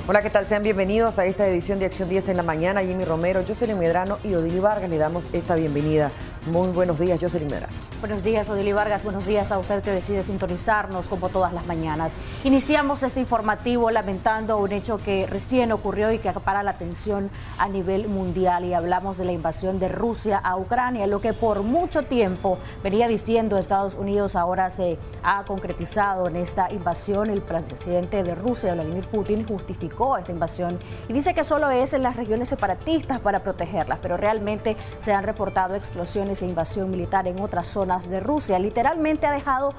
Hola, ¿qué tal? Sean bienvenidos a esta edición de Acción 10 en la mañana. Jimmy Romero, Jocelyn Medrano y Odili Vargas le damos esta bienvenida. Muy buenos días, Jocelyn Medrano. Buenos días, Odili Vargas. Buenos días a usted que decide sintonizarnos como todas las mañanas. Iniciamos este informativo lamentando un hecho que recién ocurrió y que acapara la atención a nivel mundial. Y hablamos de la invasión de Rusia a Ucrania. Lo que por mucho tiempo venía diciendo Estados Unidos ahora se ha concretizado en esta invasión. El presidente de Rusia, Vladimir Putin, justificó esta invasión y dice que solo es en las regiones separatistas para protegerlas, pero realmente se han reportado explosiones e invasión militar en otras zonas de Rusia. Literalmente ha dejado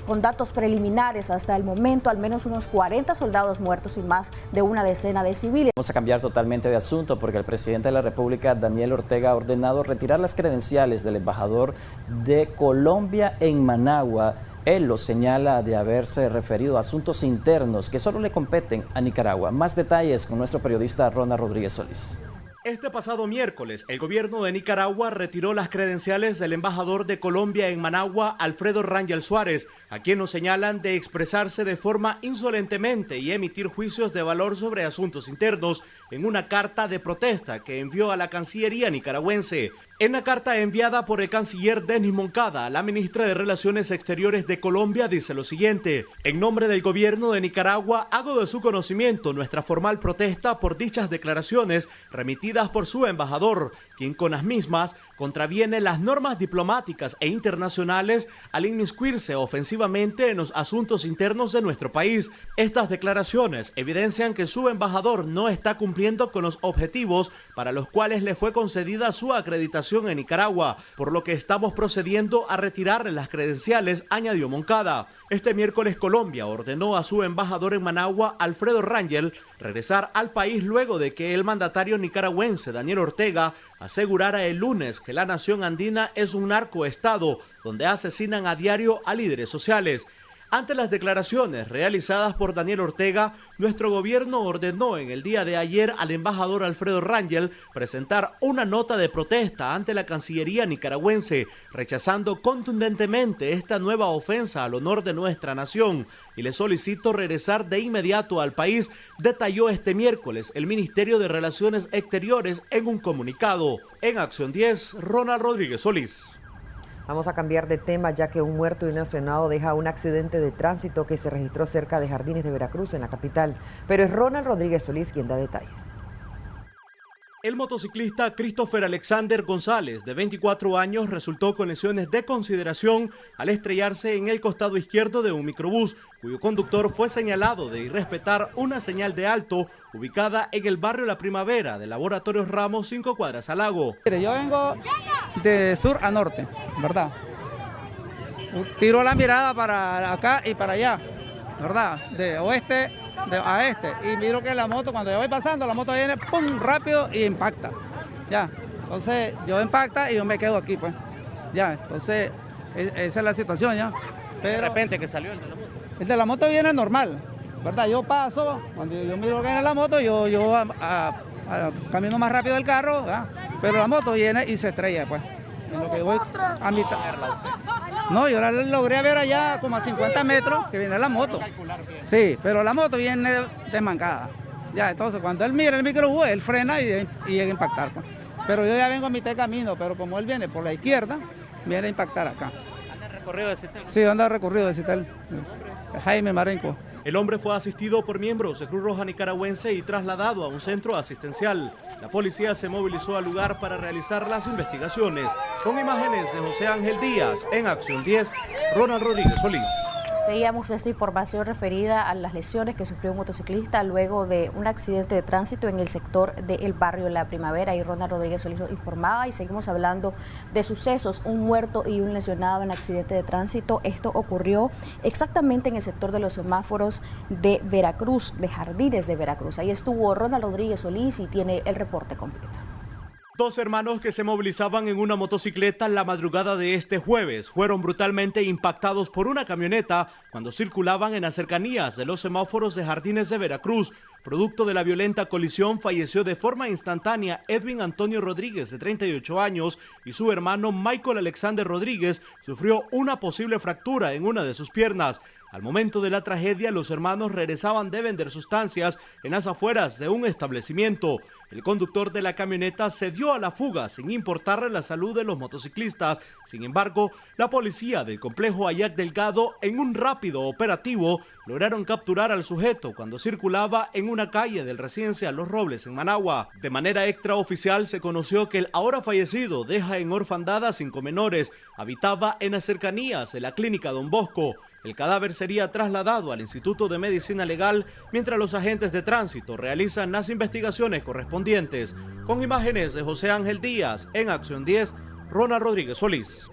con datos preliminares hasta el momento al menos unos 40 soldados muertos y más de una decena de civiles. Vamos a cambiar totalmente de asunto porque el presidente de la República, Daniel Ortega, ha ordenado retirar las credenciales del embajador de Colombia en Managua. Él lo señala de haberse referido a asuntos internos que solo le competen a Nicaragua. Más detalles con nuestro periodista Ronald Rodríguez Solís. Este pasado miércoles, el gobierno de Nicaragua retiró las credenciales del embajador de Colombia en Managua, Alfredo Rangel Suárez, a quien nos señalan de expresarse de forma insolentemente y emitir juicios de valor sobre asuntos internos en una carta de protesta que envió a la Cancillería nicaragüense. En la carta enviada por el canciller Denis Moncada, la ministra de Relaciones Exteriores de Colombia dice lo siguiente: en nombre del gobierno de Nicaragua, hago de su conocimiento nuestra formal protesta por dichas declaraciones remitidas por su embajador, quien con las mismas contraviene las normas diplomáticas e internacionales al inmiscuirse ofensivamente en los asuntos internos de nuestro país. Estas declaraciones evidencian que su embajador no está cumpliendo con los objetivos para los cuales le fue concedida su acreditación en Nicaragua, por lo que estamos procediendo a retirarle las credenciales, añadió Moncada. Este miércoles Colombia ordenó a su embajador en Managua, Alfredo Rangel, regresar al país luego de que el mandatario nicaragüense Daniel Ortega asegurara el lunes que la nación andina es un narcoestado donde asesinan a diario a líderes sociales. Ante las declaraciones realizadas por Daniel Ortega, nuestro gobierno ordenó en el día de ayer al embajador Alfredo Rangel presentar una nota de protesta ante la Cancillería nicaragüense, rechazando contundentemente esta nueva ofensa al honor de nuestra nación, y le solicito regresar de inmediato al país, detalló este miércoles el Ministerio de Relaciones Exteriores en un comunicado. En Acción 10, Ronald Rodríguez Solís. Vamos a cambiar de tema ya que un muerto y un lesionado deja un accidente de tránsito que se registró cerca de Jardines de Veracruz, en la capital. Pero es Ronald Rodríguez Solís quien da detalles. El motociclista Christopher Alexander González, de 24 años, resultó con lesiones de consideración al estrellarse en el costado izquierdo de un microbús, cuyo conductor fue señalado de irrespetar una señal de alto ubicada en el barrio La Primavera de Laboratorios Ramos, 5 cuadras al lago. Yo vengo de sur a norte, ¿verdad? Tiro la mirada para acá y para allá, ¿verdad? De oeste a este, y miro que la moto, cuando yo voy pasando, la moto viene pum, rápido y impacta, ya, entonces yo impacta y yo me quedo aquí, pues, ya, entonces esa es la situación, ya. Pero de repente que salió el de la moto viene normal, ¿verdad? Yo paso, cuando yo miro que viene la moto, yo camino más rápido el carro, ¿verdad? Pero la moto viene y se estrella, pues, en lo que voy a mitad. No, yo la logré ver allá como a 50 metros que viene la moto. Sí, pero la moto viene desmancada. Ya, entonces cuando él mira el microbús, él frena y llega a impactar, pues. Pero yo ya vengo a mitad de camino, pero como él viene por la izquierda, viene a impactar acá. ¿Anda recorrido de Citel? Sí, anda recorrido de Citel. Jaime Marenco. El hombre fue asistido por miembros de Cruz Roja nicaragüense y trasladado a un centro asistencial. La policía se movilizó al lugar para realizar las investigaciones. Con imágenes de José Ángel Díaz, en Acción 10, Ronald Rodríguez Solís. Veíamos esta información referida a las lesiones que sufrió un motociclista luego de un accidente de tránsito en el sector del barrio La Primavera, y Ronald Rodríguez Solís lo informaba. Y seguimos hablando de sucesos, un muerto y un lesionado en accidente de tránsito. Esto ocurrió exactamente en el sector de los semáforos de Veracruz, de Jardines de Veracruz. Ahí estuvo Ronald Rodríguez Solís y tiene el reporte completo. Dos hermanos que se movilizaban en una motocicleta la madrugada de este jueves fueron brutalmente impactados por una camioneta cuando circulaban en las cercanías de los semáforos de Jardines de Veracruz. Producto de la violenta colisión, falleció de forma instantánea Edwin Antonio Rodríguez, de 38 años, y su hermano Michael Alexander Rodríguez sufrió una posible fractura en una de sus piernas. Al momento de la tragedia, los hermanos regresaban de vender sustancias en las afueras de un establecimiento. El conductor de la camioneta se dio a la fuga sin importarle la salud de los motociclistas. Sin embargo, la policía del complejo Ayac Delgado, en un rápido operativo, lograron capturar al sujeto cuando circulaba en una calle del residencial Los Robles en Managua. De manera extraoficial se conoció que el ahora fallecido deja en orfandad a 5 menores. Habitaba en las cercanías de la clínica Don Bosco. El cadáver sería trasladado al Instituto de Medicina Legal mientras los agentes de tránsito realizan las investigaciones correspondientes. Con imágenes de José Ángel Díaz, en Acción 10, Ronald Rodríguez Solís.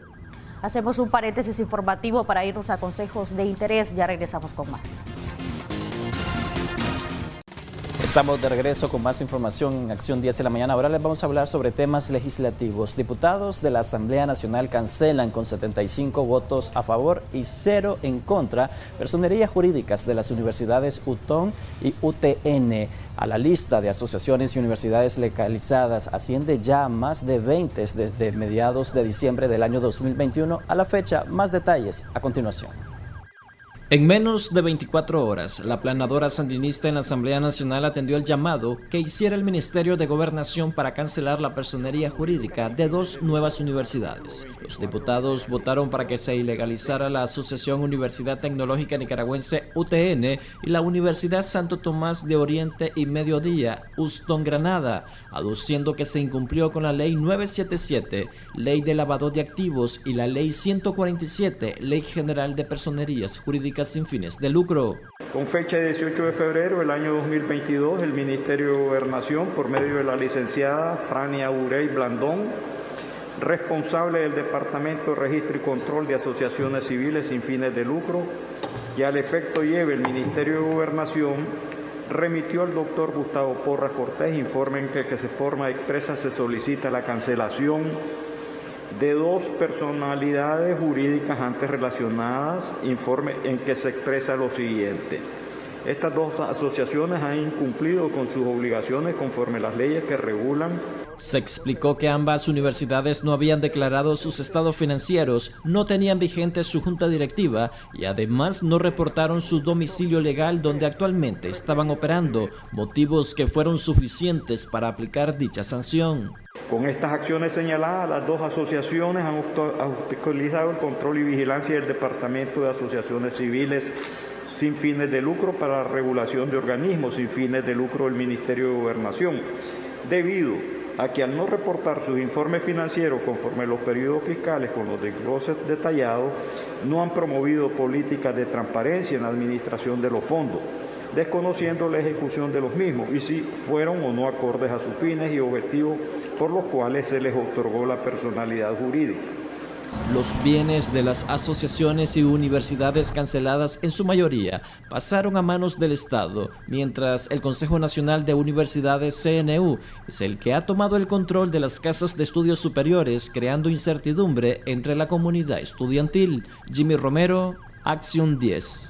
Hacemos un paréntesis informativo para irnos a consejos de interés. Ya regresamos con más. Estamos de regreso con más información en Acción 10 de la mañana. Ahora les vamos a hablar sobre temas legislativos. Diputados de la Asamblea Nacional cancelan con 75 votos a favor y 0 en contra personerías jurídicas de las universidades UTON y UTN. A la lista de asociaciones y universidades legalizadas asciende ya a más de 20 desde mediados de diciembre del año 2021 a la fecha. Más detalles a continuación. En menos de 24 horas, la planadora sandinista en la Asamblea Nacional atendió el llamado que hiciera el Ministerio de Gobernación para cancelar la personería jurídica de 2 nuevas universidades. Los diputados votaron para que se ilegalizara la Asociación Universidad Tecnológica Nicaragüense UTN y la Universidad Santo Tomás de Oriente y Mediodía USTON Granada, aduciendo que se incumplió con la Ley 977, Ley de Lavado de Activos, y la Ley 147, Ley General de Personerías Jurídicas sin fines de lucro. Con fecha de 18 de febrero del año 2022, el Ministerio de Gobernación, por medio de la licenciada Frania Urey Blandón, responsable del Departamento de Registro y Control de Asociaciones Civiles sin fines de lucro, y al efecto lleve el Ministerio de Gobernación, remitió al doctor Gustavo Porras Cortés informe en que de forma expresa se solicita la cancelación de 2 personalidades jurídicas antes relacionadas, informe en que se expresa lo siguiente. Estas 2 asociaciones han incumplido con sus obligaciones conforme a las leyes que regulan. Se explicó que ambas universidades no habían declarado sus estados financieros, no tenían vigente su junta directiva y además no reportaron su domicilio legal donde actualmente estaban operando, motivos que fueron suficientes para aplicar dicha sanción. Con estas acciones señaladas, las 2 asociaciones han obstaculizado el control y vigilancia del Departamento de Asociaciones Civiles sin fines de lucro para la regulación de organismos sin fines de lucro del Ministerio de Gobernación, debido a que al no reportar sus informes financieros conforme a los periodos fiscales con los desgloses detallados, no han promovido políticas de transparencia en la administración de los fondos, desconociendo la ejecución de los mismos y si fueron o no acordes a sus fines y objetivos por los cuales se les otorgó la personalidad jurídica. Los bienes de las asociaciones y universidades canceladas en su mayoría pasaron a manos del Estado, mientras el Consejo Nacional de Universidades CNU es el que ha tomado el control de las casas de estudios superiores, creando incertidumbre entre la comunidad estudiantil. Jimmy Romero, Acción 10.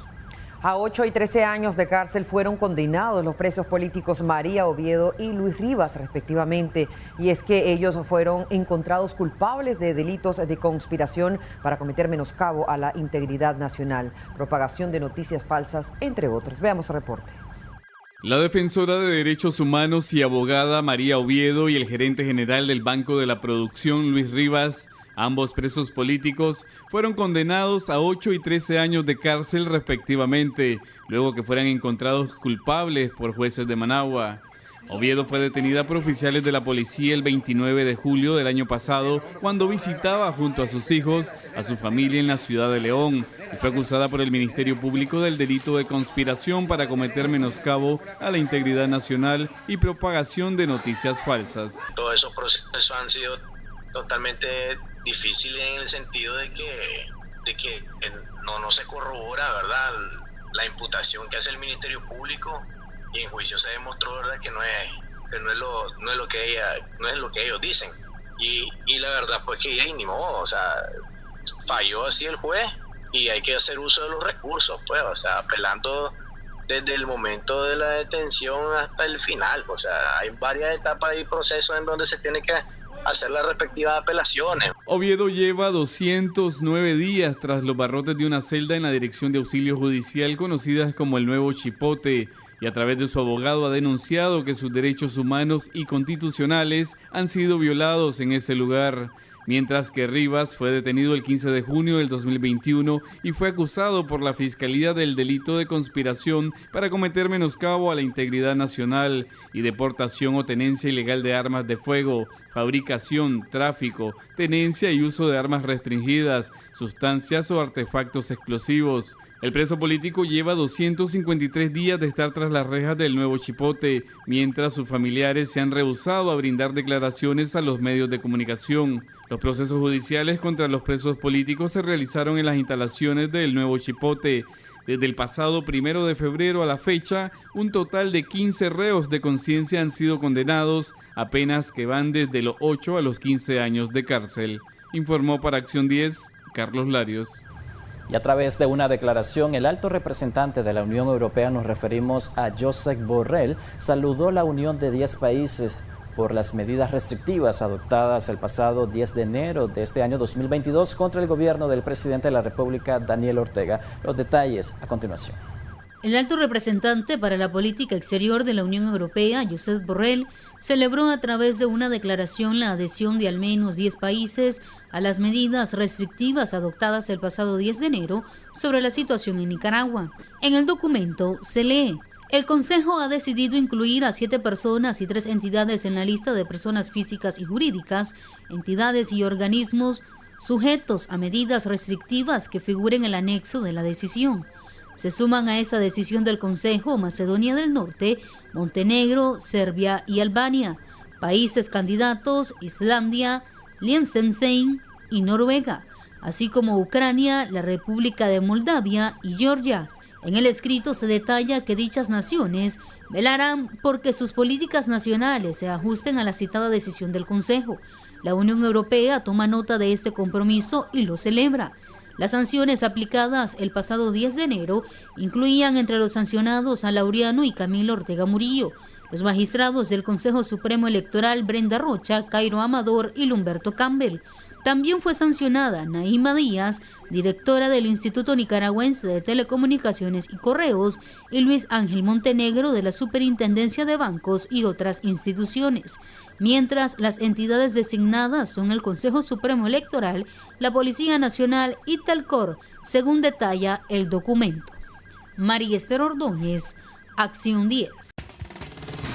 A 8 y 13 años de cárcel fueron condenados los presos políticos María Oviedo y Luis Rivas, respectivamente. Y es que ellos fueron encontrados culpables de delitos de conspiración para cometer menoscabo a la integridad nacional, propagación de noticias falsas, entre otros. Veamos el reporte. La defensora de derechos humanos y abogada María Oviedo y el gerente general del Banco de la Producción, Luis Rivas, ambos presos políticos, fueron condenados a 8 y 13 años de cárcel respectivamente, luego que fueran encontrados culpables por jueces de Managua. Oviedo fue detenida por oficiales de la policía el 29 de julio del año pasado, cuando visitaba junto a sus hijos a su familia en la ciudad de León, y fue acusada por el Ministerio Público del delito de conspiración para cometer menoscabo a la integridad nacional y propagación de noticias falsas. Todos esos procesos han sido totalmente difícil en el sentido de que no se corrobora, ¿verdad?, la imputación que hace el Ministerio Público, y en juicio se demostró, ¿verdad?, que no es lo que ellos dicen, y la verdad pues que ni modo, o sea, falló así el juez y hay que hacer uso de los recursos, pues, o sea, apelando desde el momento de la detención hasta el final, o sea, hay varias etapas y procesos en donde se tiene que hacer las respectivas apelaciones. Oviedo lleva 209 días tras los barrotes de una celda en la Dirección de Auxilio Judicial conocida como el Nuevo Chipote, y a través de su abogado ha denunciado que sus derechos humanos y constitucionales han sido violados en ese lugar. Mientras que Rivas fue detenido el 15 de junio del 2021 y fue acusado por la Fiscalía del delito de conspiración para cometer menoscabo a la integridad nacional y deportación o tenencia ilegal de armas de fuego, fabricación, tráfico, tenencia y uso de armas restringidas, sustancias o artefactos explosivos. El preso político lleva 253 días de estar tras las rejas del Nuevo Chipote, mientras sus familiares se han rehusado a brindar declaraciones a los medios de comunicación. Los procesos judiciales contra los presos políticos se realizaron en las instalaciones del Nuevo Chipote. Desde el pasado 1 de febrero a la fecha, un total de 15 reos de conciencia han sido condenados, a penas que van desde los 8 a los 15 años de cárcel. Informó para Acción 10, Carlos Larios. Y a través de una declaración, el alto representante de la Unión Europea, nos referimos a Josep Borrell, saludó la unión de 10 países por las medidas restrictivas adoptadas el pasado 10 de enero de este año 2022 contra el gobierno del presidente de la República, Daniel Ortega. Los detalles a continuación. El alto representante para la política exterior de la Unión Europea, Josep Borrell, celebró a través de una declaración la adhesión de al menos 10 países a las medidas restrictivas adoptadas el pasado 10 de enero sobre la situación en Nicaragua. En el documento se lee: el Consejo ha decidido incluir a 7 personas y 3 entidades en la lista de personas físicas y jurídicas, entidades y organismos sujetos a medidas restrictivas que figuren en el anexo de la decisión. Se suman a esta decisión del Consejo Macedonia del Norte, Montenegro, Serbia y Albania, países candidatos Islandia, Liechtenstein y Noruega, así como Ucrania, la República de Moldavia y Georgia. En el escrito se detalla que dichas naciones velarán porque sus políticas nacionales se ajusten a la citada decisión del Consejo. La Unión Europea toma nota de este compromiso y lo celebra. Las sanciones aplicadas el pasado 10 de enero incluían entre los sancionados a Laureano y Camilo Ortega Murillo, los magistrados del Consejo Supremo Electoral Brenda Rocha, Cairo Amador y Lumberto Campbell. También fue sancionada Naima Díaz, directora del Instituto Nicaragüense de Telecomunicaciones y Correos, y Luis Ángel Montenegro de la Superintendencia de Bancos y otras instituciones. Mientras las entidades designadas son el Consejo Supremo Electoral, la Policía Nacional y Telcor, según detalla el documento. María Esther Ordóñez, Acción 10.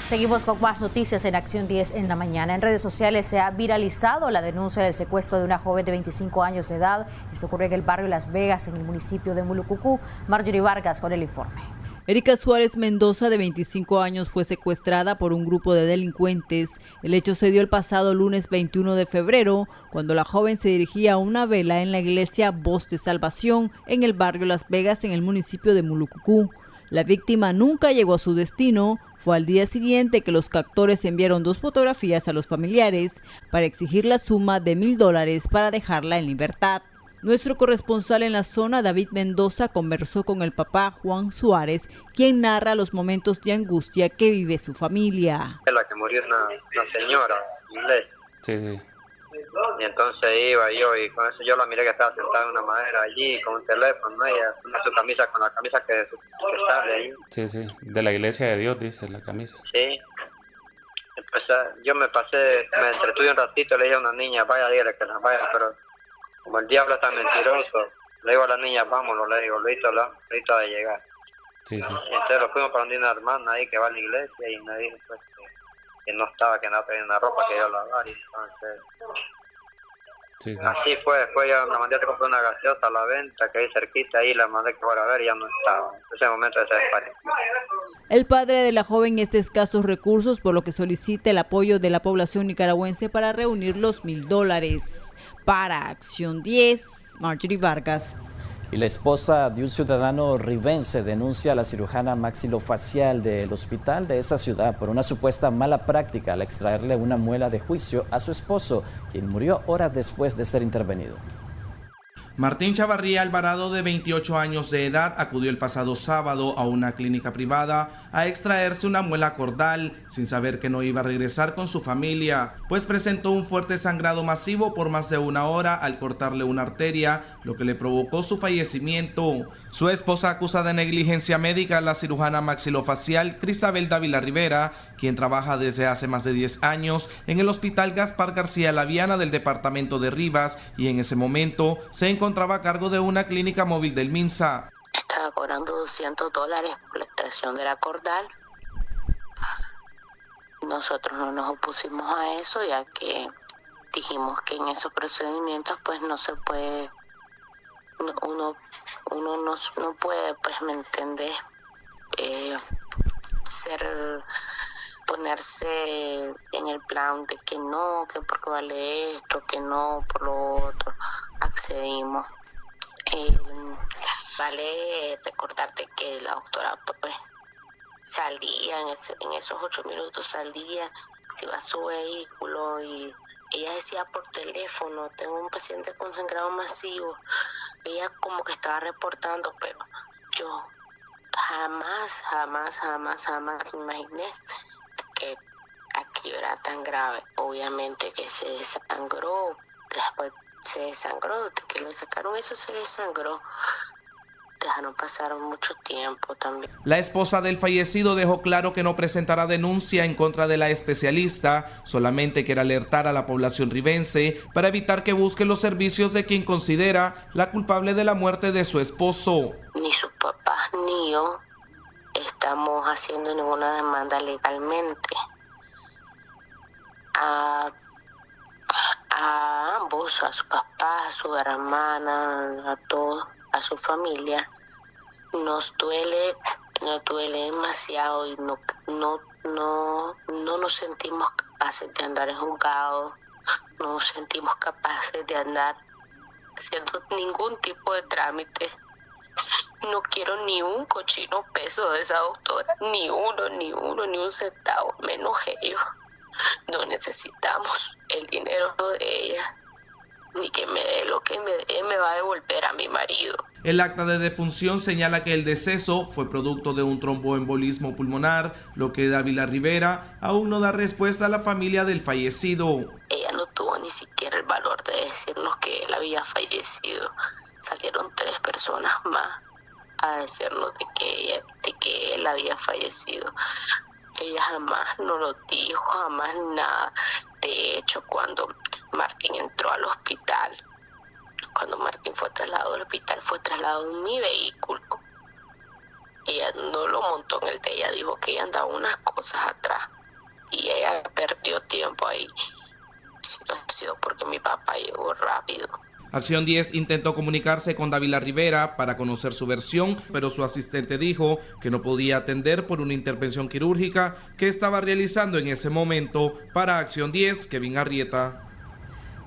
Seguimos con más noticias en Acción 10 en la mañana. En redes sociales se ha viralizado la denuncia del secuestro de una joven de 25 años de edad. Esto ocurrió en el barrio Las Vegas, en el municipio de Mulucucú. Marjorie Vargas con el informe. Erika Suárez Mendoza, de 25 años, fue secuestrada por un grupo de delincuentes. El hecho se dio el pasado lunes 21 de febrero, cuando la joven se dirigía a una vela en la iglesia Voz de Salvación, en el barrio Las Vegas, en el municipio de Mulucucú. La víctima nunca llegó a su destino. Fue al día siguiente que los captores enviaron 2 fotografías a los familiares para exigir la suma de $1,000 para dejarla en libertad. Nuestro corresponsal en la zona, David Mendoza, conversó con el papá Juan Suárez, quien narra los momentos de angustia que vive su familia. La que murió una señora inglesa. Sí. Y entonces iba yo y con eso yo la miré que estaba sentada en una madera allí con un teléfono, ¿no? Ella con su camisa, con la camisa que sale ahí. Sí, sí, de la Iglesia de Dios, dice la camisa. Sí. Entonces yo me entretuve un ratito, le dije a una niña, vaya, dígale que la vaya, pero como el diablo está mentiroso, le digo a la niña, vámonos, le digo, listo de llegar. Sí, sí. Y entonces lo fuimos para donde una hermana ahí que va a la iglesia y me dijo pues que no estaba, que no tenía una ropa que yo lavar y entonces... Sí, sí. Así fue, después yo me mandé a comprar una gaseosa a la venta que hay cerquita ahí, la mandé que fuera a ver y ya no estaba. En ese momento desapareció. El padre de la joven es de escasos recursos, por lo que solicita el apoyo de la población nicaragüense para reunir los $1,000. Para Acción 10, Marjorie Vargas. Y la esposa de un ciudadano ribense denuncia a la cirujana maxilofacial del hospital de esa ciudad por una supuesta mala práctica al extraerle una muela de juicio a su esposo, quien murió horas después de ser intervenido. Martín Chavarría Alvarado, de 28 años de edad, acudió el pasado sábado a una clínica privada a extraerse una muela cordal, sin saber que no iba a regresar con su familia, pues presentó un fuerte sangrado masivo por más de 1 hora al cortarle una arteria, lo que le provocó su fallecimiento. Su esposa acusa de negligencia médica a la cirujana maxilofacial Cristabel Dávila Rivera, quien trabaja desde hace más de 10 años en el Hospital Gaspar García Laviana del departamento de Rivas, y en ese momento se encontraba a cargo de una clínica móvil del MINSA. Estaba cobrando $200 por la extracción de la cordal. Nosotros no nos opusimos a eso, ya que dijimos que en esos procedimientos pues no se puede, uno no puede, pues, ¿me entiendes? Ponerse en el plan de que no, que porque vale esto, que no, por lo otro. Accedimos. Vale recordarte que la doctora pues salía en esos 8 minutos, salía, se iba a su vehículo y ella decía por teléfono: tengo un paciente con sangrado masivo. Ella como que estaba reportando, pero yo jamás me imaginé que aquí era tan grave. Obviamente que se desangró, después se desangró, de que le sacaron eso se desangró. Dejaron pasar mucho tiempo también. La esposa del fallecido dejó claro que no presentará denuncia en contra de la especialista, solamente quiere alertar a la población ribense para evitar que busque los servicios de quien considera la culpable de la muerte de su esposo. Ni sus papás ni yo estamos haciendo ninguna demanda legalmente. A ambos, a su papá, a su hermana, a todos, a su familia, nos duele demasiado y no nos sentimos capaces de andar en juzgado, no nos sentimos capaces de andar haciendo ningún tipo de trámite. No quiero ni un cochino peso de esa doctora, ni un centavo, menos ellos. No necesitamos el dinero de ella, ni que me dé lo que me dé, me va a devolver a mi marido. El acta de defunción señala que el deceso fue producto de un tromboembolismo pulmonar, lo que Dávila Rivera aún no da respuesta a la familia del fallecido. Ella no tuvo ni siquiera el valor de decirnos que él había fallecido. Salieron 3 personas más a decirnos de que él había fallecido. Ella jamás nos lo dijo, jamás nada. De hecho, cuando Martín entró al hospital, cuando Martín fue trasladado al hospital, fue trasladado en mi vehículo. Ella no lo montó en el de ella, dijo que ella andaba unas cosas atrás y ella perdió tiempo ahí. Si no ha sido porque mi papá llegó rápido. Acción 10 intentó comunicarse con Dávila Rivera para conocer su versión, pero su asistente dijo que no podía atender por una intervención quirúrgica que estaba realizando en ese momento. Para Acción 10, Kevin Arrieta.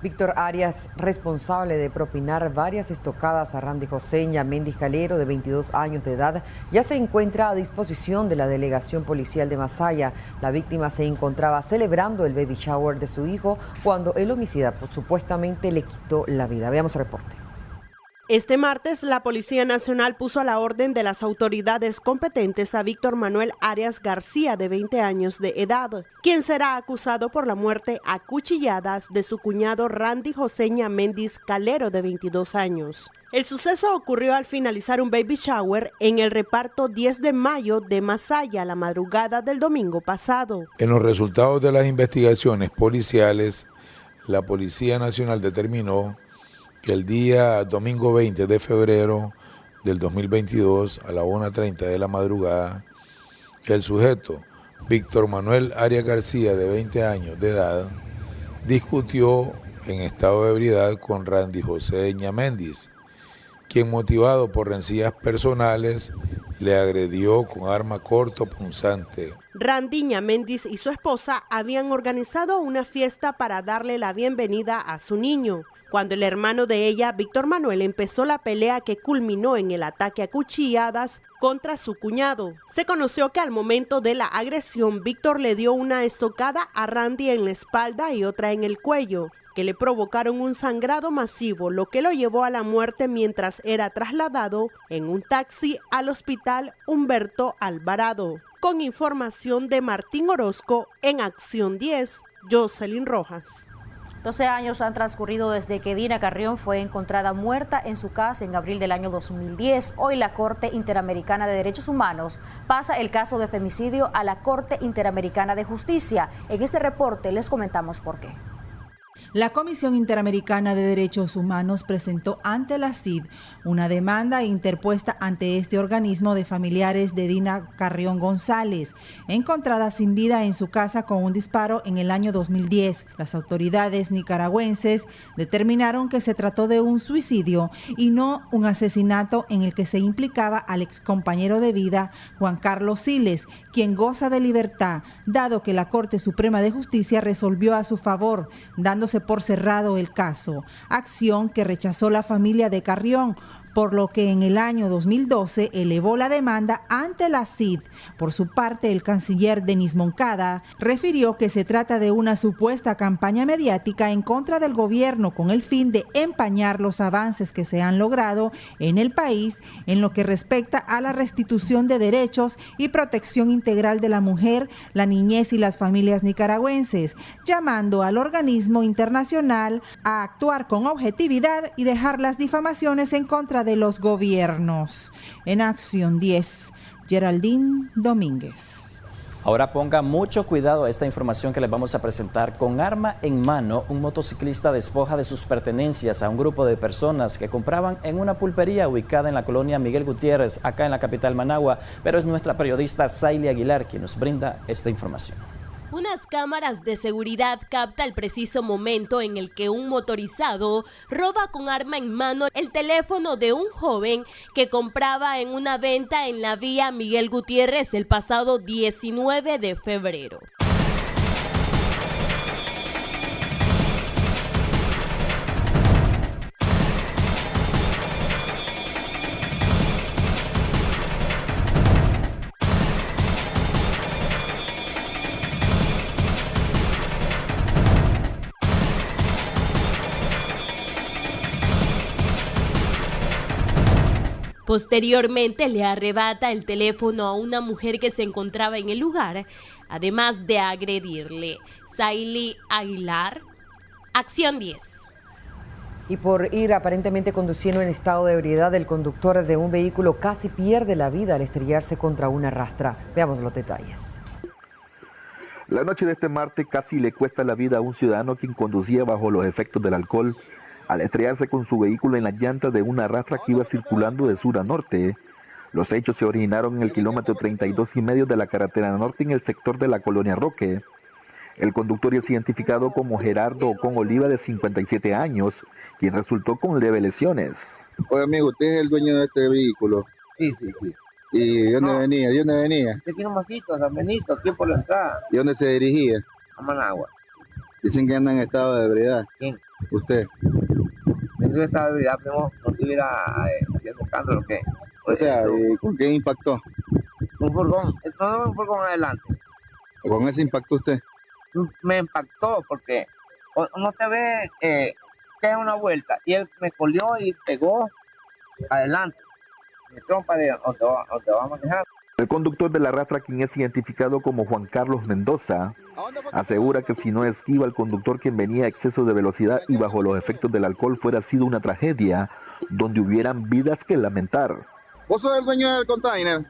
Víctor Arias, responsable de propinar varias estocadas a Randy José Ñamendi Calero, de 22 años de edad, ya se encuentra a disposición de la delegación policial de Masaya. La víctima se encontraba celebrando el baby shower de su hijo cuando el homicida supuestamente le quitó la vida. Veamos el reporte. Este martes, la Policía Nacional puso a la orden de las autoridades competentes a Víctor Manuel Arias García, de 20 años de edad, quien será acusado por la muerte a cuchilladas de su cuñado Randy José Ñamendi Calero, de 22 años. El suceso ocurrió al finalizar un baby shower en el reparto 10 de mayo de Masaya la madrugada del domingo pasado. En los resultados de las investigaciones policiales, la Policía Nacional determinó que el día domingo 20 de febrero del 2022 a las 1:30 de la madrugada, el sujeto Víctor Manuel Arias García, de 20 años de edad, discutió en estado de ebriedad con Randy José Ñamendi, quien, motivado por rencillas personales, le agredió con arma cortopunzante. Randy Ñamendi y su esposa habían organizado una fiesta para darle la bienvenida a su niño. cuando el hermano de ella, Víctor Manuel, empezó la pelea que culminó en el ataque a cuchilladas contra su cuñado. Se conoció que al momento de la agresión, Víctor le dio una estocada a Randy en la espalda y otra en el cuello, que le provocaron un sangrado masivo, lo que lo llevó a la muerte mientras era trasladado en un taxi al hospital Humberto Alvarado. Con información de Martín Orozco, en Acción 10, Jocelyn Rojas. 12 años han transcurrido desde que Dina Carrión fue encontrada muerta en su casa en abril del año 2010. Hoy la Corte Interamericana de Derechos Humanos pasa el caso de femicidio a la Corte Interamericana de Justicia. En este reporte les comentamos por qué. La Comisión Interamericana de Derechos Humanos presentó ante la CID una demanda interpuesta ante este organismo de familiares de Dina Carrión González, encontrada sin vida en su casa con un disparo en el año 2010. Las autoridades nicaragüenses determinaron que se trató de un suicidio y no un asesinato en el que se implicaba al excompañero de vida Juan Carlos Siles, quien goza de libertad, dado que la Corte Suprema de Justicia resolvió a su favor, dándose por cerrado el caso, acción que rechazó la familia de Carrión, por lo que en el año 2012 elevó la demanda ante la CID. Por su parte, el canciller Denis Moncada refirió que se trata de una supuesta campaña mediática en contra del gobierno con el fin de empañar los avances que se han logrado en el país en lo que respecta a la restitución de derechos y protección integral de la mujer, la niñez y las familias nicaragüenses, llamando al organismo internacional a actuar con objetividad y dejar las difamaciones en contra de los gobiernos. En Acción 10, Geraldine Domínguez. Ahora ponga mucho cuidado a esta información que les vamos a presentar. Con arma en mano, un motociclista despoja de sus pertenencias a un grupo de personas que compraban en una pulpería ubicada en la colonia Miguel Gutiérrez, acá en la capital Managua. Pero es nuestra periodista Saily Aguilar quien nos brinda esta información. Unas cámaras de seguridad capta el preciso momento en el que un motorizado roba con arma en mano el teléfono de un joven que compraba en una venta en la vía Miguel Gutiérrez el pasado 19 de febrero. Posteriormente le arrebata el teléfono a una mujer que se encontraba en el lugar, además de agredirle. Saily Aguilar, Acción 10. Y por ir aparentemente conduciendo en estado de ebriedad, el conductor de un vehículo casi pierde la vida al estrellarse contra una rastra. Veamos los detalles. La noche de este martes casi le cuesta la vida a un ciudadano quien conducía bajo los efectos del alcohol al estrellarse con su vehículo en las llantas de una rastra que iba circulando de sur a norte. Los hechos se originaron en el kilómetro 32,5 de la carretera norte en el sector de la colonia Roque. El conductor es identificado como Gerardo Ocon Oliva, de 57 años, quien resultó con leves lesiones. Oye, amigo, ¿usted es el dueño de este vehículo? Sí. ¿Y de dónde venía? ¿De dónde venía? Usted tiene un masito, San Benito, aquí por la entrada. ¿Y dónde se dirigía? A Managua. Dicen que anda en estado de ebriedad. ¿Quién? ¿Usted? Si no estaba de ebriedad, no estuviera haciendo escándalo, ¿qué? O sea, ¿con qué impactó? Un furgón, no un furgón adelante. ¿Con ese impactó usted? Me impactó porque uno te ve que es una vuelta y él me colió y pegó adelante. Mi trompa de donde vamos a dejar. El conductor de la rastra, quien es identificado como Juan Carlos Mendoza, asegura que si no esquiva al conductor quien venía a exceso de velocidad y bajo los efectos del alcohol, fuera sido una tragedia donde hubieran vidas que lamentar. ¿Vos sos el dueño del container?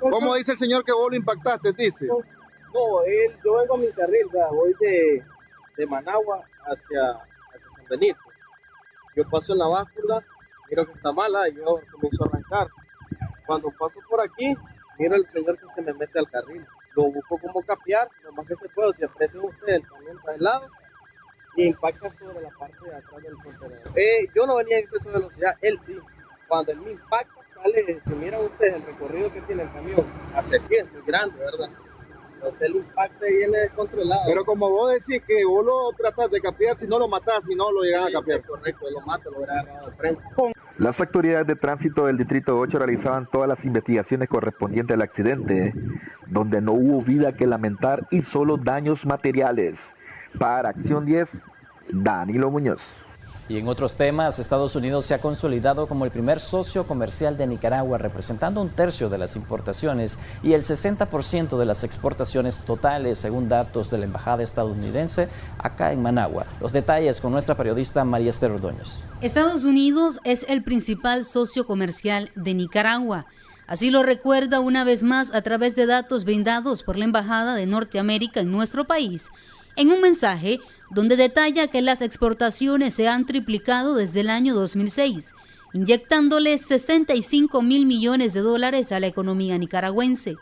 ¿Cómo dice el señor que vos lo impactaste, dice? No, yo vengo a mi carril, voy de Managua hacia San Benito. Yo paso en la báscula, miro que está mala y yo comienzo a arrancar. Cuando paso por aquí, miro el señor que se me mete al carril. Lo busco como capear, lo más que se puede. Si aprecian ustedes, el camión está de lado y impacta sobre la parte de atrás del contenedor. Yo no venía en exceso de velocidad, él sí. Cuando él me impacta, sale, si miran ustedes el recorrido que tiene el camión hacia aquí, es muy grande, ¿verdad? Entonces el impacto viene descontrolado. Pero como vos decís que vos lo tratás de capear, si no lo matás, si no lo llegas a capear. Correcto, lo mato, lo hubiera agarrado de frente. Las autoridades de tránsito del Distrito 8 realizaban todas las investigaciones correspondientes al accidente, donde no hubo vida que lamentar y solo daños materiales. Para Acción 10, Danilo Muñoz. Y en otros temas, Estados Unidos se ha consolidado como el primer socio comercial de Nicaragua, representando 1/3 de las importaciones y el 60% de las exportaciones totales, según datos de la Embajada estadounidense acá en Managua. Los detalles con nuestra periodista María Esther Ordóñez. Estados Unidos es el principal socio comercial de Nicaragua. Así lo recuerda una vez más a través de datos brindados por la Embajada de Norteamérica en nuestro país, en un mensaje donde detalla que las exportaciones se han triplicado desde el año 2006, inyectándole 65.000 millones de dólares a la economía nicaragüense.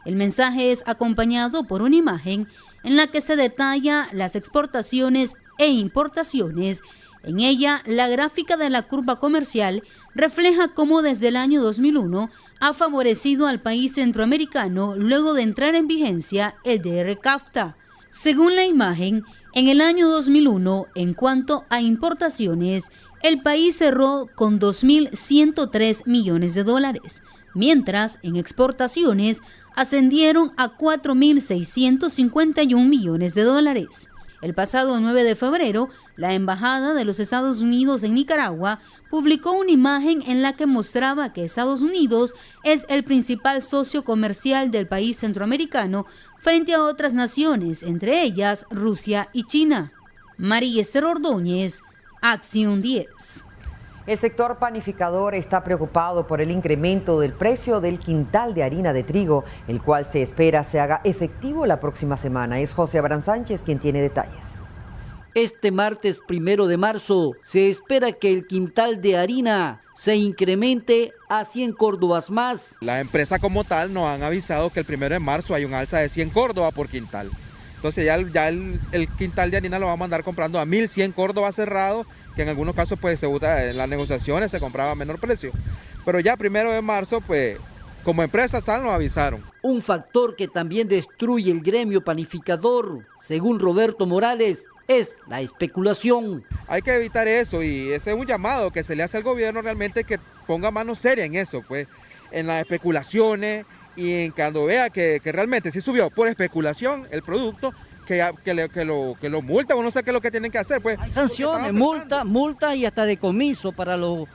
El mensaje es acompañado por una imagen en la que se detalla las exportaciones e importaciones. En ella, la gráfica de la curva comercial refleja cómo desde el año 2001 ha favorecido al país centroamericano luego de entrar en vigencia el DR-CAFTA. Según la imagen, en el año 2001, en cuanto a importaciones, el país cerró con 2.103 millones de dólares, mientras en exportaciones ascendieron a 4.651 millones de dólares. El pasado 9 de febrero, la Embajada de los Estados Unidos en Nicaragua publicó una imagen en la que mostraba que Estados Unidos es el principal socio comercial del país centroamericano frente a otras naciones, entre ellas Rusia y China. María Esther Ordóñez, Acción 10. El sector panificador está preocupado por el incremento del precio del quintal de harina de trigo, el cual se espera se haga efectivo la próxima semana. Es José Abraham Sánchez quien tiene detalles. Este martes 1 de marzo se espera que el quintal de harina se incremente a 100 córdobas más. La empresa como tal nos han avisado que el 1 de marzo hay un alza de 100 córdobas por quintal. Entonces ya el quintal de harina lo vamos a andar comprando a 1.100 córdobas cerrado, que en algunos casos pues se usa en las negociaciones, se compraba a menor precio. Pero ya 1 de marzo pues como empresa tal nos avisaron. Un factor que también destruye el gremio panificador, según Roberto Morales, es la especulación. Hay que evitar eso y ese es un llamado que se le hace al gobierno realmente que ponga mano seria en eso, pues, en las especulaciones y en cuando vea que realmente sí subió por especulación el producto, que lo multan o no sé qué es lo que tienen que hacer. Pues. Hay sanciones, multas y hasta decomiso para los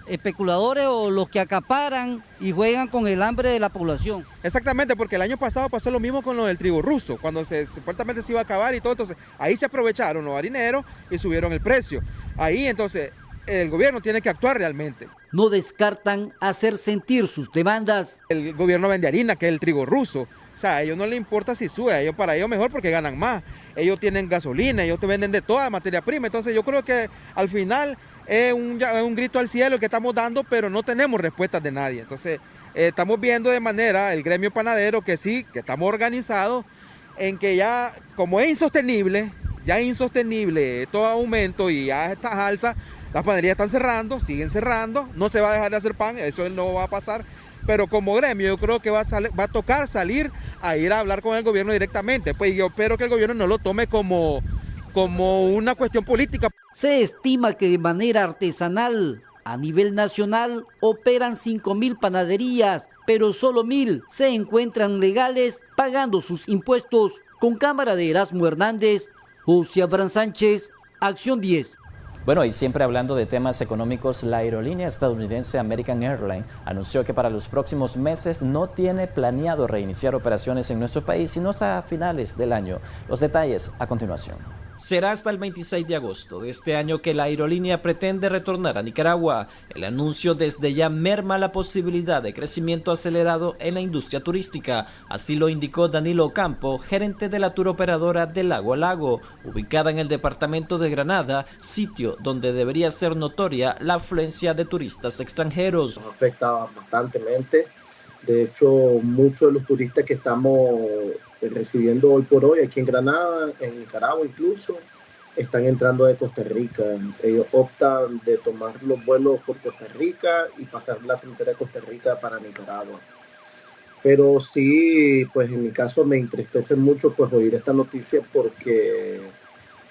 especuladores o los que acaparan y juegan con el hambre de la población. Exactamente, porque el año pasado pasó lo mismo con lo del trigo ruso, cuando supuestamente se iba a acabar y todo, entonces ahí se aprovecharon los harineros y subieron el precio. Ahí entonces el gobierno tiene que actuar realmente. No descartan hacer sentir sus demandas. El gobierno vende harina, que es el trigo ruso. O sea, a ellos no les importa si sube, para ellos mejor porque ganan más. Ellos tienen gasolina, ellos te venden de toda materia prima. Entonces yo creo que al final es un grito al cielo que estamos dando, pero no tenemos respuestas de nadie. Entonces estamos viendo de manera el gremio panadero que sí, que estamos organizados en que ya, como es insostenible todo aumento y ya estas alzas, las panaderías están cerrando, siguen cerrando, no se va a dejar de hacer pan, eso no va a pasar. Pero como gremio yo creo que va a tocar salir a ir a hablar con el gobierno directamente. Pues yo espero que el gobierno no lo tome como una cuestión política. Se estima que de manera artesanal, a nivel nacional, operan 5.000 panaderías, pero solo 1.000 se encuentran legales pagando sus impuestos. Con cámara de Erasmo Hernández, José Abraham Sánchez, Acción 10. Bueno, y siempre hablando de temas económicos, la aerolínea estadounidense American Airlines anunció que para los próximos meses no tiene planeado reiniciar operaciones en nuestro país, sino hasta finales del año. Los detalles a continuación. Será hasta el 26 de agosto de este año que la aerolínea pretende retornar a Nicaragua. El anuncio desde ya merma la posibilidad de crecimiento acelerado en la industria turística. Así lo indicó Danilo Ocampo, gerente de la turoperadora de Lago a Lago, ubicada en el departamento de Granada, sitio donde debería ser notoria la afluencia de turistas extranjeros. Nos afecta bastantemente. De hecho, muchos de los turistas que estamos recibiendo hoy por hoy aquí en Granada, en Nicaragua incluso, están entrando de Costa Rica. Ellos optan de tomar los vuelos por Costa Rica y pasar la frontera de Costa Rica para Nicaragua. Pero sí, pues en mi caso me entristece mucho pues oír esta noticia porque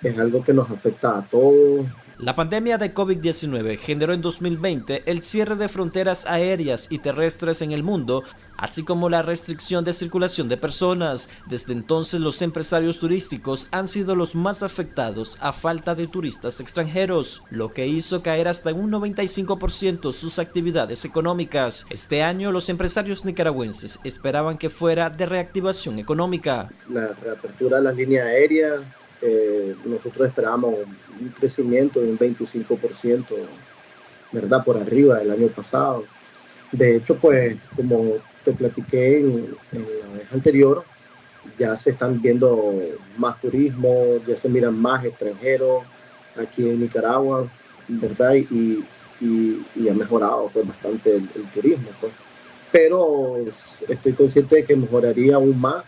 es algo que nos afecta a todos. La pandemia de COVID-19 generó en 2020 el cierre de fronteras aéreas y terrestres en el mundo, así como la restricción de circulación de personas. Desde entonces, los empresarios turísticos han sido los más afectados a falta de turistas extranjeros, lo que hizo caer hasta un 95% sus actividades económicas. Este año, los empresarios nicaragüenses esperaban que fuera de reactivación económica. La reapertura de las líneas aéreas, nosotros esperábamos un crecimiento de un 25%, ¿verdad? Por arriba del año pasado. De hecho, pues, como te platiqué en la vez anterior, ya se están viendo más turismo, ya se miran más extranjeros aquí en Nicaragua, ¿verdad? Y ha mejorado pues, bastante el turismo, pues. Pero estoy consciente de que mejoraría aún más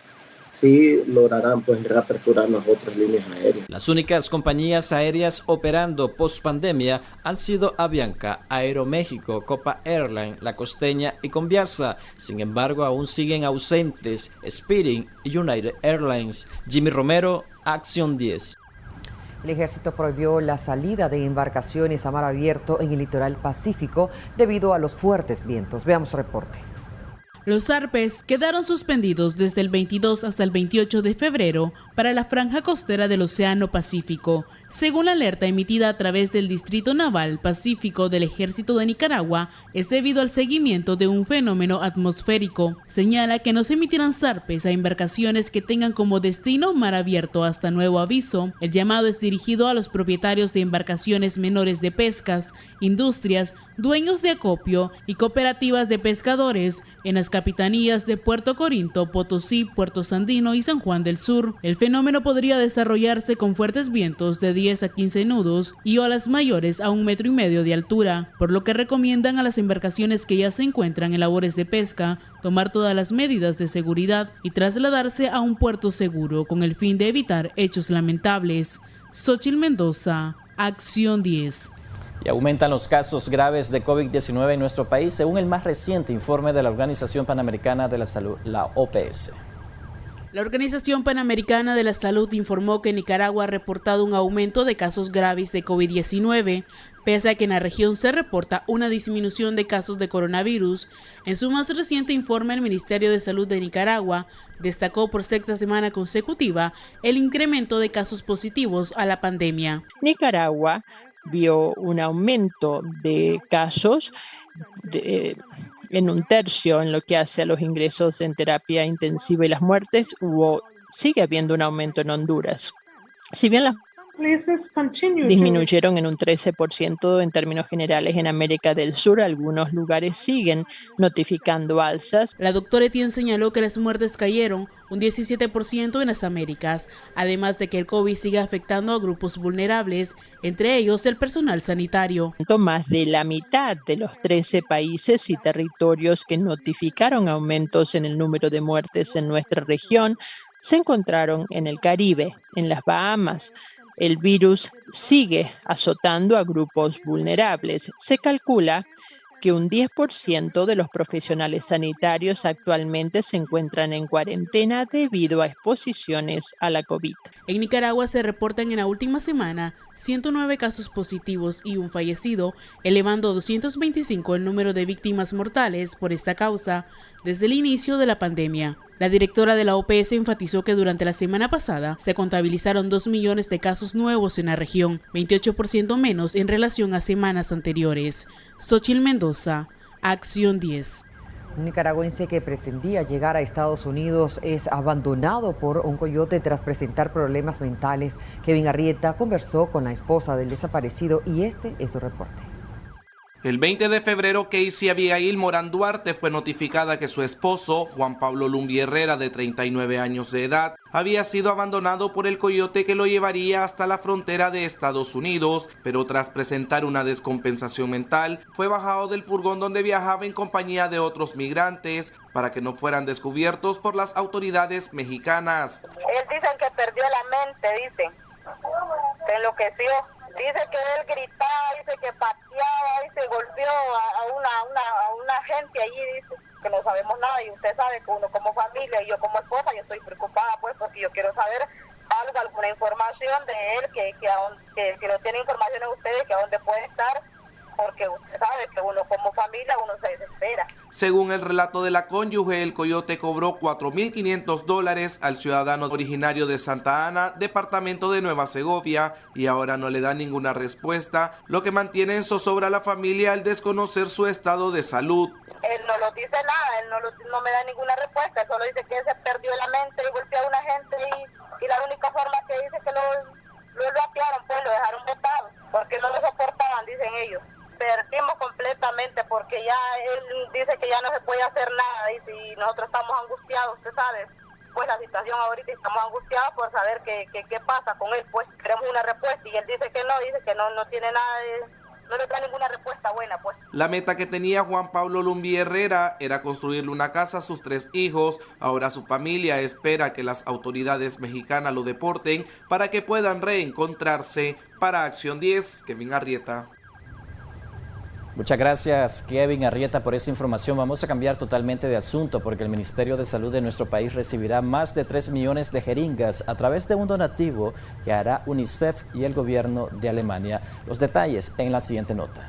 si lograrán pues reaperturar las otras líneas aéreas. Las únicas compañías aéreas operando post pandemia han sido Avianca, Aeroméxico, Copa Airline, La Costeña y Conviasa. Sin embargo, aún siguen ausentes Spirit y United Airlines. Jimmy Romero, Acción 10. El ejército prohibió la salida de embarcaciones a mar abierto en el litoral pacífico debido a los fuertes vientos. Veamos reporte. Los zarpes quedaron suspendidos desde el 22 hasta el 28 de febrero para la franja costera del Océano Pacífico, según la alerta emitida a través del Distrito Naval Pacífico del Ejército de Nicaragua. Es debido al seguimiento de un fenómeno atmosférico. Señala que no se emitirán zarpes a embarcaciones que tengan como destino mar abierto hasta nuevo aviso. El llamado es dirigido a los propietarios de embarcaciones menores de pescas, industrias, dueños de acopio y cooperativas de pescadores en las capitanías de Puerto Corinto, Potosí, Puerto Sandino y San Juan del Sur. El fenómeno podría desarrollarse con fuertes vientos de 10 a 15 nudos y olas mayores a 1,5 metros de altura, por lo que recomiendan a las embarcaciones que ya se encuentran en labores de pesca tomar todas las medidas de seguridad y trasladarse a un puerto seguro con el fin de evitar hechos lamentables. Xochitl Mendoza, Acción 10. Y aumentan los casos graves de COVID-19 en nuestro país, según el más reciente informe de la Organización Panamericana de la Salud, la OPS. La Organización Panamericana de la Salud informó que Nicaragua ha reportado un aumento de casos graves de COVID-19, pese a que en la región se reporta una disminución de casos de coronavirus. En su más reciente informe, el Ministerio de Salud de Nicaragua destacó por sexta semana consecutiva el incremento de casos positivos a la pandemia. Nicaragua vio un aumento de casos en 1/3 en lo que hace a los ingresos en terapia intensiva y las muertes. Sigue habiendo un aumento en Honduras. Si bien las disminuyeron en un 13% en términos generales en América del Sur, algunos lugares siguen notificando alzas. La doctora Etienne señaló que las muertes cayeron un 17% en las Américas, además de que el COVID sigue afectando a grupos vulnerables, entre ellos el personal sanitario. Más de la mitad de los 13 países y territorios que notificaron aumentos en el número de muertes en nuestra región se encontraron en el Caribe, en las Bahamas. El virus sigue azotando a grupos vulnerables. Se calcula que un 10% de los profesionales sanitarios actualmente se encuentran en cuarentena debido a exposiciones a la COVID. En Nicaragua se reportan en la última semana 109 casos positivos y un fallecido, elevando a 225 el número de víctimas mortales por esta causa desde el inicio de la pandemia. La directora de la OPS enfatizó que durante la semana pasada se contabilizaron 2 millones de casos nuevos en la región, 28% menos en relación a semanas anteriores. Xochitl Mendoza, Acción 10. Un nicaragüense que pretendía llegar a Estados Unidos es abandonado por un coyote tras presentar problemas mentales. Kevin Arrieta conversó con la esposa del desaparecido y este es su reporte. El 20 de febrero, Casey Abigail Morán Duarte fue notificada que su esposo, Juan Pablo Lumbi Herrera, de 39 años de edad, había sido abandonado por el coyote que lo llevaría hasta la frontera de Estados Unidos, pero tras presentar una descompensación mental, fue bajado del furgón donde viajaba en compañía de otros migrantes para que no fueran descubiertos por las autoridades mexicanas. Ellos dicen que perdió la mente, dicen, que enloqueció. Dice que él gritaba, dice que pateaba y se golpeó a una gente allí, dice. que no sabemos nada, y usted sabe que uno como familia y yo como esposa, yo estoy preocupada pues porque yo quiero saber alguna información de él, que no tiene información de ustedes, que a dónde puede estar, porque usted sabe que uno como familia uno se desespera. Según el relato de la cónyuge, el coyote cobró $4.500 al ciudadano originario de Santa Ana, departamento de Nueva Segovia, y ahora no le da ninguna respuesta, lo que mantiene en zozobra a la familia al desconocer su estado de salud. Él no lo dice nada, él no me da ninguna respuesta, solo dice que se perdió la mente y golpeó a una gente, y la única forma que dice que lo apiaron, pues lo dejaron botado, porque no lo soportaban, dicen ellos. Perdimos completamente porque ya él dice que ya no se puede hacer nada, dice, y nosotros estamos angustiados, usted sabe, pues la situación ahorita, estamos angustiados por saber qué pasa con él, pues queremos una respuesta, y él dice que no tiene nada no le da ninguna respuesta buena, pues. La meta que tenía Juan Pablo Lumbi Herrera era construirle una casa a sus 3 hijos. Ahora su familia espera que las autoridades mexicanas lo deporten para que puedan reencontrarse. Para Acción 10, Kevin Arrieta. Muchas gracias, Kevin Arrieta, por esa información. Vamos a cambiar totalmente de asunto porque el Ministerio de Salud de nuestro país recibirá más de 3 millones de jeringas a través de un donativo que hará UNICEF y el gobierno de Alemania. Los detalles en la siguiente nota.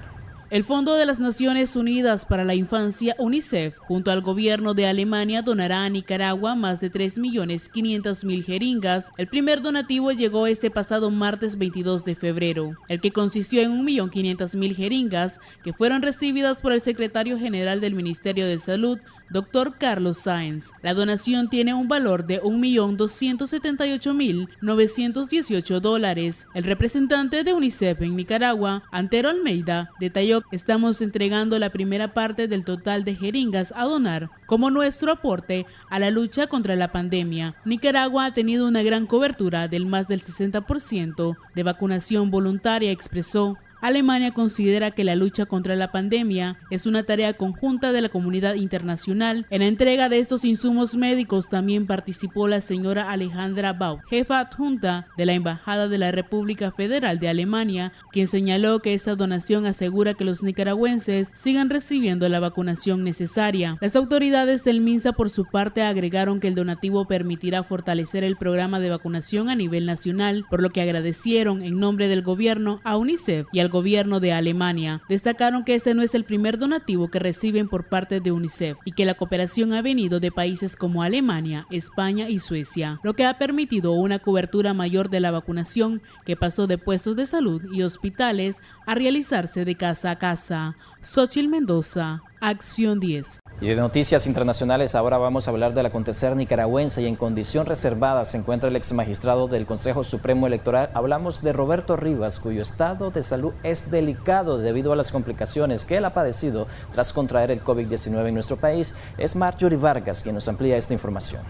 El Fondo de las Naciones Unidas para la Infancia, UNICEF, junto al gobierno de Alemania, donará a Nicaragua más de 3.500.000 jeringas. El primer donativo llegó este pasado martes 22 de febrero, el que consistió en 1.500.000 jeringas que fueron recibidas por el secretario general del Ministerio de Salud, Dr. Carlos Sáenz. La donación tiene un valor de $1.278.918. El representante de UNICEF en Nicaragua, Antero Almeida, detalló: estamos entregando la primera parte del total de jeringas a donar como nuestro aporte a la lucha contra la pandemia. Nicaragua ha tenido una gran cobertura del más del 60% de vacunación voluntaria, expresó. Alemania considera que la lucha contra la pandemia es una tarea conjunta de la comunidad internacional. En la entrega de estos insumos médicos también participó la señora Alejandra Bau, jefa adjunta de la Embajada de la República Federal de Alemania, quien señaló que esta donación asegura que los nicaragüenses sigan recibiendo la vacunación necesaria. Las autoridades del MINSA, por su parte, agregaron que el donativo permitirá fortalecer el programa de vacunación a nivel nacional, por lo que agradecieron en nombre del gobierno a UNICEF y al gobierno de Alemania. Destacaron que este no es el primer donativo que reciben por parte de UNICEF y que la cooperación ha venido de países como Alemania, España y Suecia, lo que ha permitido una cobertura mayor de la vacunación que pasó de puestos de salud y hospitales a realizarse de casa a casa. Xochitl Mendoza, Acción 10. Y de noticias internacionales, ahora vamos a hablar del acontecer nicaragüense, y en condición reservada se encuentra el ex magistrado del Consejo Supremo Electoral. Hablamos de Roberto Rivas, cuyo estado de salud es delicado debido a las complicaciones que él ha padecido tras contraer el COVID-19 en nuestro país. Es Marjorie Vargas quien nos amplía esta información.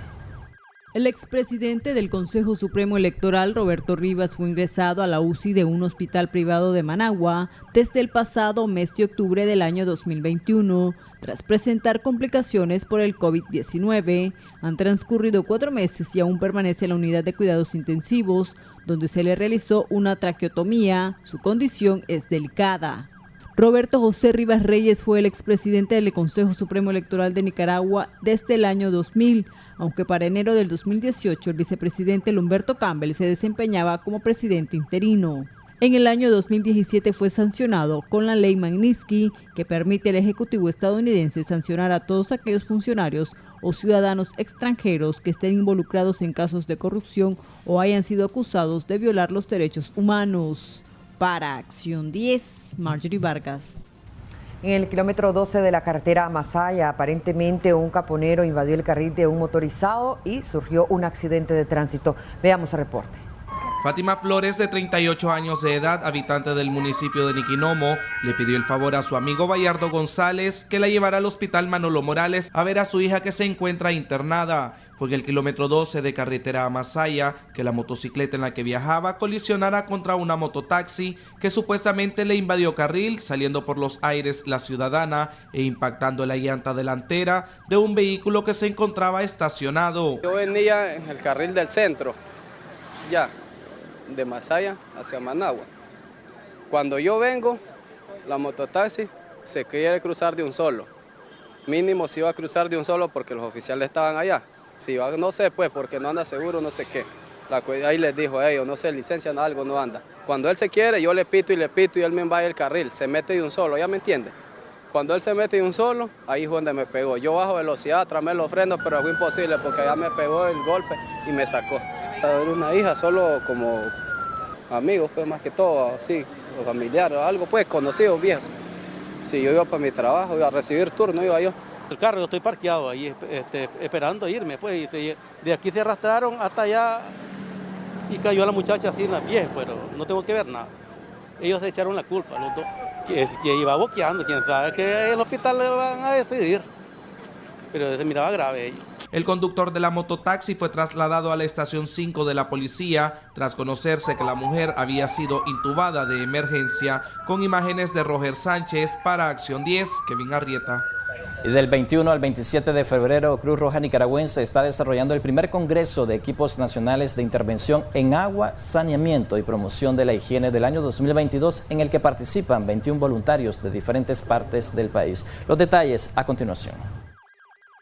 El expresidente del Consejo Supremo Electoral, Roberto Rivas, fue ingresado a la UCI de un hospital privado de Managua desde el pasado mes de octubre del año 2021, tras presentar complicaciones por el COVID-19. Han transcurrido 4 meses y aún permanece en la unidad de cuidados intensivos, donde se le realizó una traqueotomía. Su condición es delicada. Roberto José Rivas Reyes fue el expresidente del Consejo Supremo Electoral de Nicaragua desde el año 2000, aunque para enero del 2018 el vicepresidente Humberto Campbell se desempeñaba como presidente interino. En el año 2017 fue sancionado con la ley Magnitsky, que permite al Ejecutivo estadounidense sancionar a todos aquellos funcionarios o ciudadanos extranjeros que estén involucrados en casos de corrupción o hayan sido acusados de violar los derechos humanos. Para Acción 10, Marjorie Vargas. En el kilómetro 12 de la carretera a Masaya, aparentemente un caponero invadió el carril de un motorizado y surgió un accidente de tránsito. Veamos el reporte. Fátima Flores, de 38 años de edad, habitante del municipio de Niquinomo, le pidió el favor a su amigo Bayardo González que la llevara al hospital Manolo Morales a ver a su hija, que se encuentra internada. Fue en el kilómetro 12 de carretera a Masaya que la motocicleta en la que viajaba colisionara contra una mototaxi que supuestamente le invadió carril, saliendo por los aires la ciudadana e impactando la llanta delantera de un vehículo que se encontraba estacionado. Yo venía en el carril del centro, ya, de Masaya hacia Managua. Cuando yo vengo, la mototaxi se quiere cruzar de un solo. Mínimo si iba a cruzar de un solo porque los oficiales estaban allá. Si iba, no sé pues, porque no anda seguro, no sé qué. Ahí les dijo a ellos, no sé, licencia, no, algo no anda. Cuando él se quiere, yo le pito y él me va el carril, se mete de un solo, ¿ya me entiende? Cuando él se mete de un solo, ahí es donde me pegó. Yo bajo velocidad, tramé los frenos, pero fue imposible porque ya me pegó el golpe y me sacó. Era una hija, solo como amigos, pues más que todo, así, los familiares, algo pues, conocidos, viejos. Sí, yo iba para mi trabajo, iba a recibir turno, iba yo. El carro, yo estoy parqueado ahí, esperando irme, pues, y de aquí se arrastraron hasta allá y cayó la muchacha así en la pies, pero no tengo que ver nada. Ellos se echaron la culpa, los dos. Que iba boqueando, quién sabe, que en el hospital le van a decidir, pero se miraba grave ella. El conductor de la mototaxi fue trasladado a la estación 5 de la policía tras conocerse que la mujer había sido intubada de emergencia. Con imágenes de Roger Sánchez para Acción 10, Kevin Arrieta. Y del 21 al 27 de febrero, Cruz Roja Nicaragüense está desarrollando el primer Congreso de Equipos Nacionales de Intervención en Agua, Saneamiento y Promoción de la Higiene del año 2022, en el que participan 21 voluntarios de diferentes partes del país. Los detalles a continuación.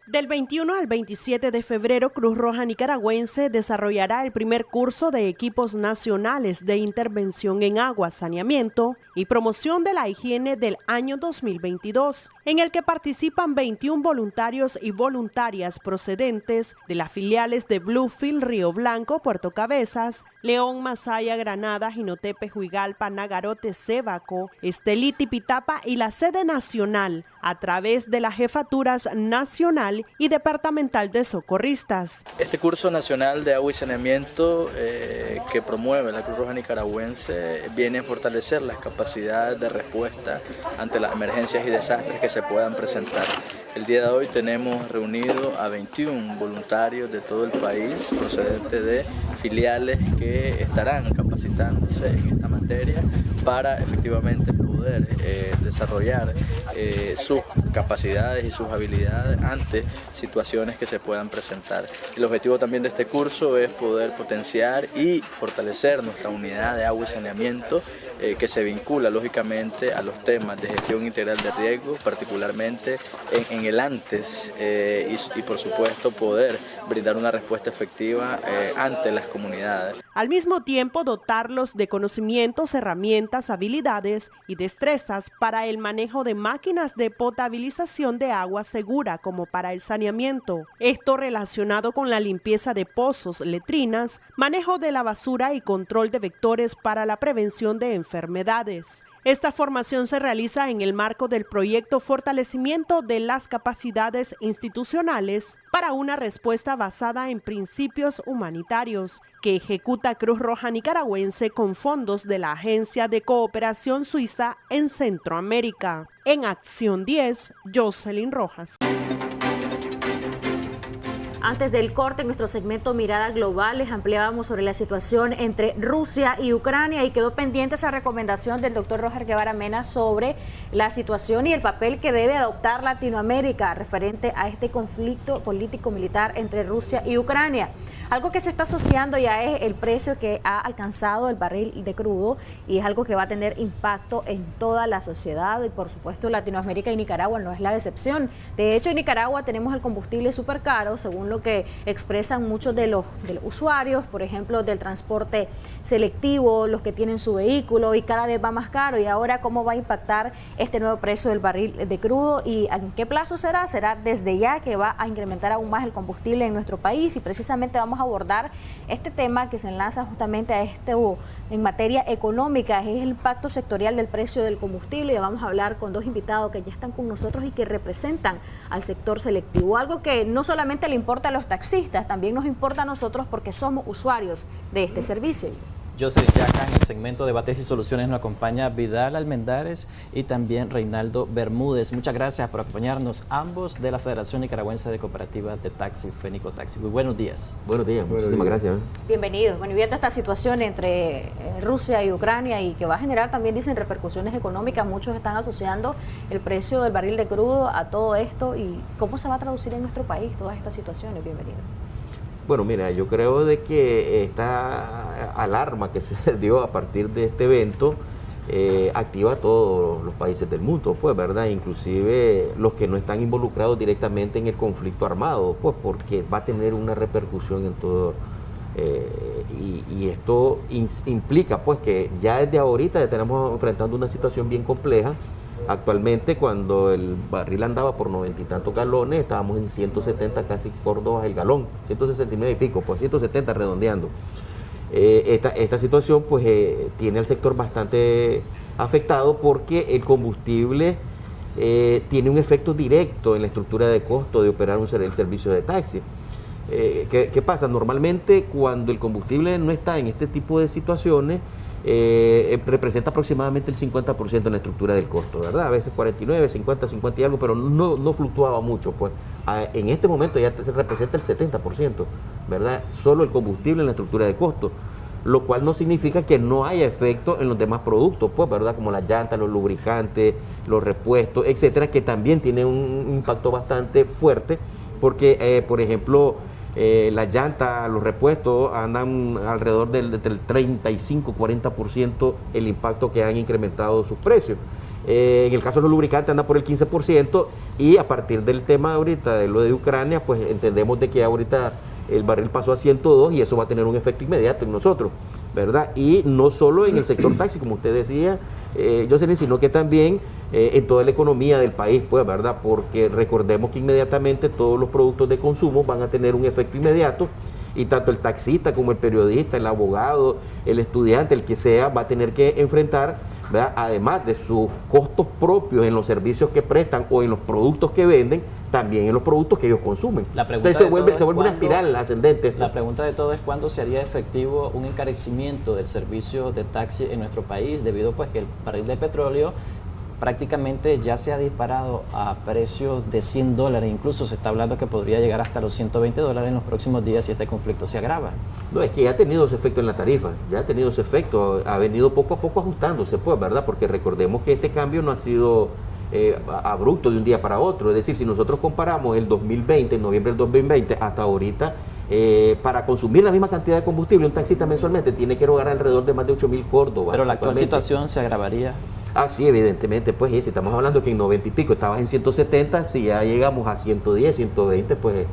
Del 21 al 27 de febrero, Cruz Roja Nicaragüense desarrollará el primer curso de equipos nacionales de intervención en agua, saneamiento y promoción de la higiene del año 2022, en el que participan 21 voluntarios y voluntarias procedentes de las filiales de Bluefield, Río Blanco, Puerto Cabezas, León, Masaya, Granada, Jinotepe, Huigalpa, Nagarote, Cebaco, Estelí, Tipitapa y la sede nacional, a través de las jefaturas nacional y departamental de socorristas. Este curso nacional de agua y saneamiento que promueve la Cruz Roja Nicaragüense viene a fortalecer las capacidades de respuesta ante las emergencias y desastres que se puedan presentar. El día de hoy tenemos reunido a 21 voluntarios de todo el país procedentes de filiales que estarán capacitándose en esta materia para efectivamente poder desarrollar sus capacidades y sus habilidades ante situaciones que se puedan presentar. El objetivo también de este curso es poder potenciar y fortalecer nuestra unidad de agua y saneamiento que se vincula lógicamente a los temas de gestión integral de riesgos, particularmente en el antes y por supuesto poder brindar una respuesta efectiva ante las comunidades. Al mismo tiempo, dotarlos de conocimientos, herramientas, habilidades y destrezas para el manejo de máquinas de potabilización de agua segura como para el saneamiento. Esto relacionado con la limpieza de pozos, letrinas, manejo de la basura y control de vectores para la prevención de enfermedades. Esta formación se realiza en el marco del proyecto Fortalecimiento de las Capacidades Institucionales para una respuesta basada en principios humanitarios, que ejecuta Cruz Roja Nicaragüense con fondos de la Agencia de Cooperación Suiza en Centroamérica. En Acción 10, Jocelyn Rojas. Antes del corte, en nuestro segmento Mirada Global, les ampliábamos sobre la situación entre Rusia y Ucrania y quedó pendiente esa recomendación del doctor Roger Guevara Mena sobre la situación y el papel que debe adoptar Latinoamérica referente a este conflicto político-militar entre Rusia y Ucrania. Algo que se está asociando ya es el precio que ha alcanzado el barril de crudo y es algo que va a tener impacto en toda la sociedad y por supuesto Latinoamérica y Nicaragua no es la excepción. De hecho, en Nicaragua tenemos el combustible súper caro, según lo que expresan muchos de los usuarios, por ejemplo, del transporte selectivo, los que tienen su vehículo y cada vez va más caro. Y ahora, ¿cómo va a impactar este nuevo precio del barril de crudo y en qué plazo será? Será desde ya que va a incrementar aún más el combustible en nuestro país y precisamente vamos a abordar este tema que se enlaza justamente a esto en materia económica, es el impacto sectorial del precio del combustible y vamos a hablar con dos invitados que ya están con nosotros y que representan al sector selectivo, algo que no solamente le importa a los taxistas, también nos importa a nosotros porque somos usuarios de este servicio. Jocelyn, ya acá en el segmento Debates y Soluciones nos acompaña Vidal Almendares y también Reinaldo Bermúdez. Muchas gracias por acompañarnos, ambos de la Federación Nicaragüense de Cooperativas de Taxi, Fenico Taxi. Muy buenos días. Buenos días, muchísimas gracias. Bienvenidos. Bueno, y viendo esta situación entre Rusia y Ucrania y que va a generar también, dicen, repercusiones económicas, muchos están asociando el precio del barril de crudo a todo esto y cómo se va a traducir en nuestro país todas estas situaciones. Bienvenidos. Bueno, mira, yo creo de que esta alarma que se dio a partir de este evento activa a todos los países del mundo, pues, ¿verdad? Inclusive los que no están involucrados directamente en el conflicto armado, pues, porque va a tener una repercusión en todo. Y esto implica, pues, que ya desde ahorita estamos enfrentando una situación bien compleja. Actualmente, cuando el barril andaba por 90 y tantos galones, estábamos en 170 casi Córdobas el galón, 169 y pico, pues 170 redondeando. Esta situación pues tiene al sector bastante afectado porque el combustible tiene un efecto directo en la estructura de costo de operar el servicio de taxi. ¿Qué pasa? Normalmente cuando el combustible no está en este tipo de situaciones, representa aproximadamente el 50% en la estructura del costo, ¿verdad? A veces 49, 50, 50 y algo, pero no fluctuaba mucho, pues. En este momento ya se representa el 70%, ¿verdad? Solo el combustible en la estructura de costo, lo cual no significa que no haya efecto en los demás productos, pues, ¿verdad? Como las llantas, los lubricantes, los repuestos, etcétera, que también tienen un impacto bastante fuerte, porque, por ejemplo, las llantas, los repuestos andan alrededor del 35-40% el impacto que han incrementado sus precios. En el caso de los lubricantes anda por el 15%, y a partir del tema ahorita de lo de Ucrania, pues entendemos de que ahorita el barril pasó a 102 y eso va a tener un efecto inmediato en nosotros, ¿verdad? Y no solo en el sector taxi, como usted decía, Jocelyn, sino que también en toda la economía del país, pues, ¿verdad? Porque recordemos que inmediatamente todos los productos de consumo van a tener un efecto inmediato, y tanto el taxista como el periodista, el abogado, el estudiante, el que sea, va a tener que enfrentar, ¿verdad? Además de sus costos propios en los servicios que prestan o en los productos que venden, también en los productos que ellos consumen. Entonces se vuelve una espiral ascendente. La pregunta de todo es cuándo se haría efectivo un encarecimiento del servicio de taxi en nuestro país, debido pues que el barril de petróleo prácticamente ya se ha disparado a precios de $100, incluso se está hablando que podría llegar hasta los $120 en los próximos días si este conflicto se agrava. No, es que ya ha tenido ese efecto en la tarifa, ya ha tenido ese efecto, ha venido poco a poco ajustándose, pues, ¿verdad? Porque recordemos que este cambio no ha sido abrupto de un día para otro, es decir, si nosotros comparamos el 2020, en noviembre del 2020, hasta ahorita, para consumir la misma cantidad de combustible, un taxista mensualmente tiene que erogar alrededor de más de 8.000 Córdobas. Pero la actual situación se agravaría. Ah, sí, evidentemente, pues si estamos hablando que en 90 y pico estabas en 170, si ya llegamos a 110, 120, pues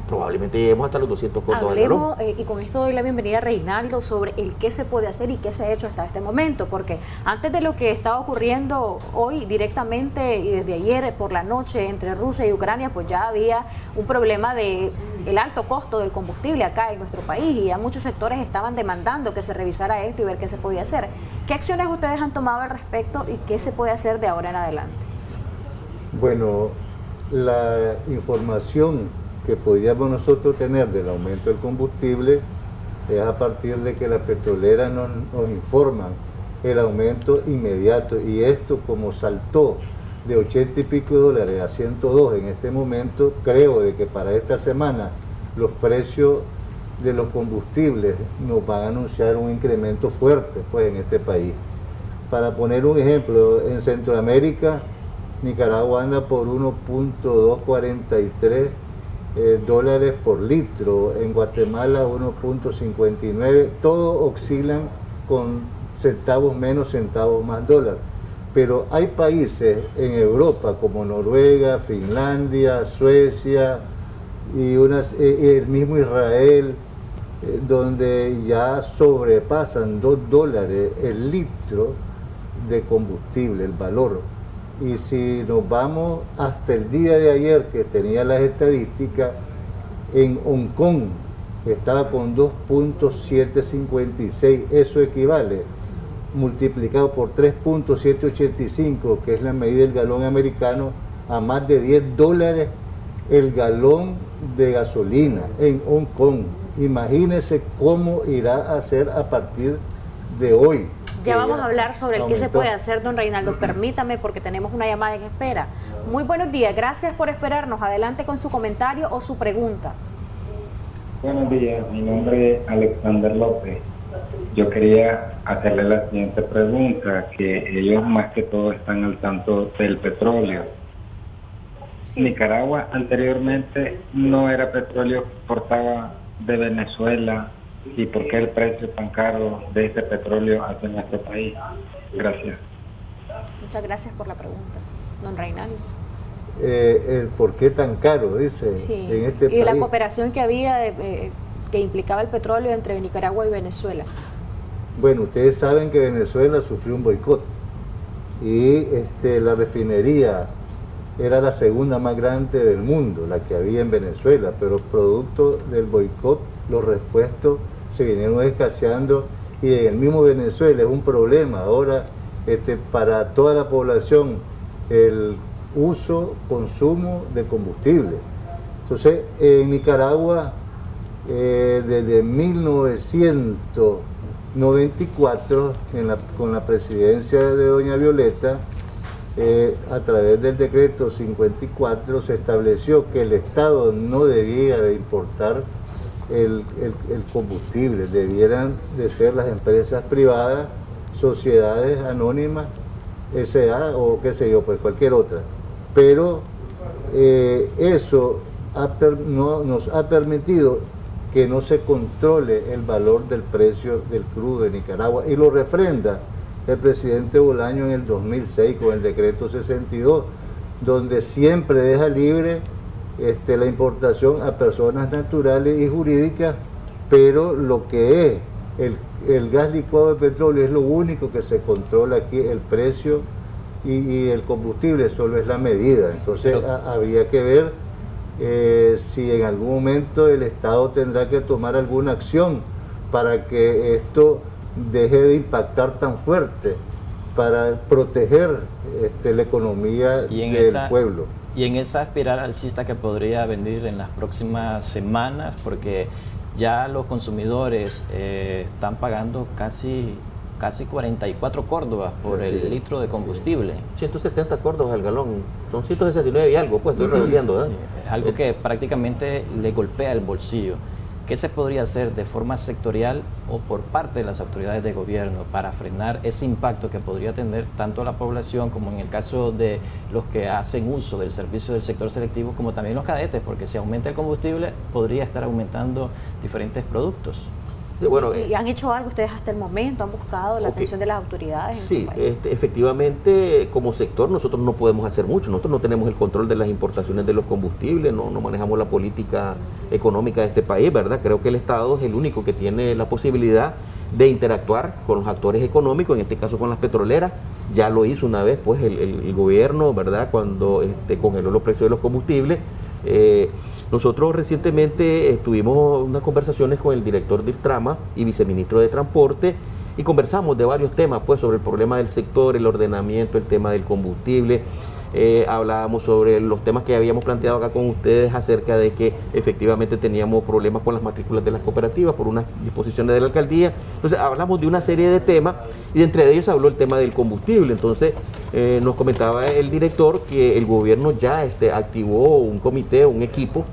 probablemente lleguemos hasta los 200 Córdobas. Hablemos, y con esto doy la bienvenida a Reinaldo, sobre el qué se puede hacer y qué se ha hecho hasta este momento, porque antes de lo que estaba ocurriendo hoy directamente y desde ayer por la noche entre Rusia y Ucrania, pues ya había un problema de el alto costo del combustible acá en nuestro país, y ya muchos sectores estaban demandando que se revisara esto y ver qué se podía hacer. ¿Qué acciones ustedes han tomado al respecto y qué se puede hacer de ahora en adelante? Bueno, la información que podríamos nosotros tener del aumento del combustible es a partir de que las petroleras nos informan el aumento inmediato, y esto como saltó de 80 y pico dólares a 102 en este momento, creo de que para esta semana los precios de los combustibles nos van a anunciar un incremento fuerte, pues, en este país. Para poner un ejemplo, en Centroamérica, Nicaragua anda por 1.243 dólares por litro, en Guatemala 1.59, todos oscilan con centavos menos, centavos más dólar. Pero hay países en Europa como Noruega, Finlandia, Suecia y el mismo Israel, donde ya sobrepasan $2 el litro de combustible, el valor. Y si nos vamos hasta el día de ayer, que tenía las estadísticas, en Hong Kong estaba con 2.756, eso equivale, multiplicado por 3.785, que es la medida del galón americano, a más de $10 el galón de gasolina en Hong Kong. Imagínense cómo irá a ser a partir de hoy. Ya vamos a hablar sobre el qué se puede hacer, don Reinaldo. Permítame, porque tenemos una llamada en espera. Muy buenos días, gracias por esperarnos. Adelante con su comentario o su pregunta. Buenos días, mi nombre es Alexander López. Yo quería hacerle la siguiente pregunta, que ellos más que todo están al tanto del petróleo. Sí. Nicaragua anteriormente no era petróleo que exportaba de Venezuela y por qué el precio tan caro de este petróleo hacia nuestro país. Gracias. Muchas gracias por la pregunta, don Reinaldo. El por qué tan caro, dice, sí. En este país. Y la cooperación que había, que implicaba el petróleo entre Nicaragua y Venezuela. Bueno, ustedes saben que Venezuela sufrió un boicot y la refinería era la segunda más grande del mundo, la que había en Venezuela, pero producto del boicot los repuestos se vinieron escaseando y en el mismo Venezuela es un problema ahora para toda la población el consumo de combustible. Entonces, en Nicaragua, desde 1994, con la presidencia de doña Violeta, a través del decreto 54 se estableció que el Estado no debía de importar el combustible, debieran de ser las empresas privadas, sociedades anónimas, SA o qué sé yo, pues cualquier otra. Pero eso nos ha permitido que no se controle el valor del precio del crudo de Nicaragua, y lo refrenda el presidente Bolaño en el 2006 con el decreto 62, donde siempre deja libre la importación a personas naturales y jurídicas, pero lo que es el gas licuado de petróleo es lo único que se controla aquí, el precio, y el combustible solo es la medida. Entonces habría que ver si en algún momento el Estado tendrá que tomar alguna acción para que esto deje de impactar tan fuerte, para proteger la economía del pueblo. Y en esa espiral alcista que podría venir en las próximas semanas, porque ya los consumidores están pagando casi 44 córdobas por el litro de combustible. 170 córdobas al galón, son 169 y algo, pues estoy redondeando. Sí, es algo que prácticamente le golpea el bolsillo. ¿Qué se podría hacer de forma sectorial o por parte de las autoridades de gobierno para frenar ese impacto que podría tener tanto la población, como en el caso de los que hacen uso del servicio del sector selectivo, como también los cadetes? Porque si aumenta el combustible, podría estar aumentando diferentes productos. Bueno, ¿y han hecho algo ustedes hasta el momento? ¿Han buscado la atención de las autoridades? Sí, efectivamente, como sector nosotros no podemos hacer mucho. Nosotros no tenemos el control de las importaciones de los combustibles, no manejamos la política económica de este país, ¿verdad? Creo que el Estado es el único que tiene la posibilidad de interactuar con los actores económicos, en este caso con las petroleras. Ya lo hizo una vez pues el gobierno, ¿verdad?, cuando congeló los precios de los combustibles. Nosotros recientemente tuvimos unas conversaciones con el director de Trama y viceministro de Transporte y conversamos de varios temas, pues, sobre el problema del sector, el ordenamiento, el tema del combustible. Hablábamos sobre los temas que habíamos planteado acá con ustedes acerca de que efectivamente teníamos problemas con las matrículas de las cooperativas por unas disposiciones de la alcaldía. Entonces hablamos de una serie de temas y de entre ellos habló el tema del combustible. Entonces nos comentaba el director que el gobierno ya activó un comité, un equipo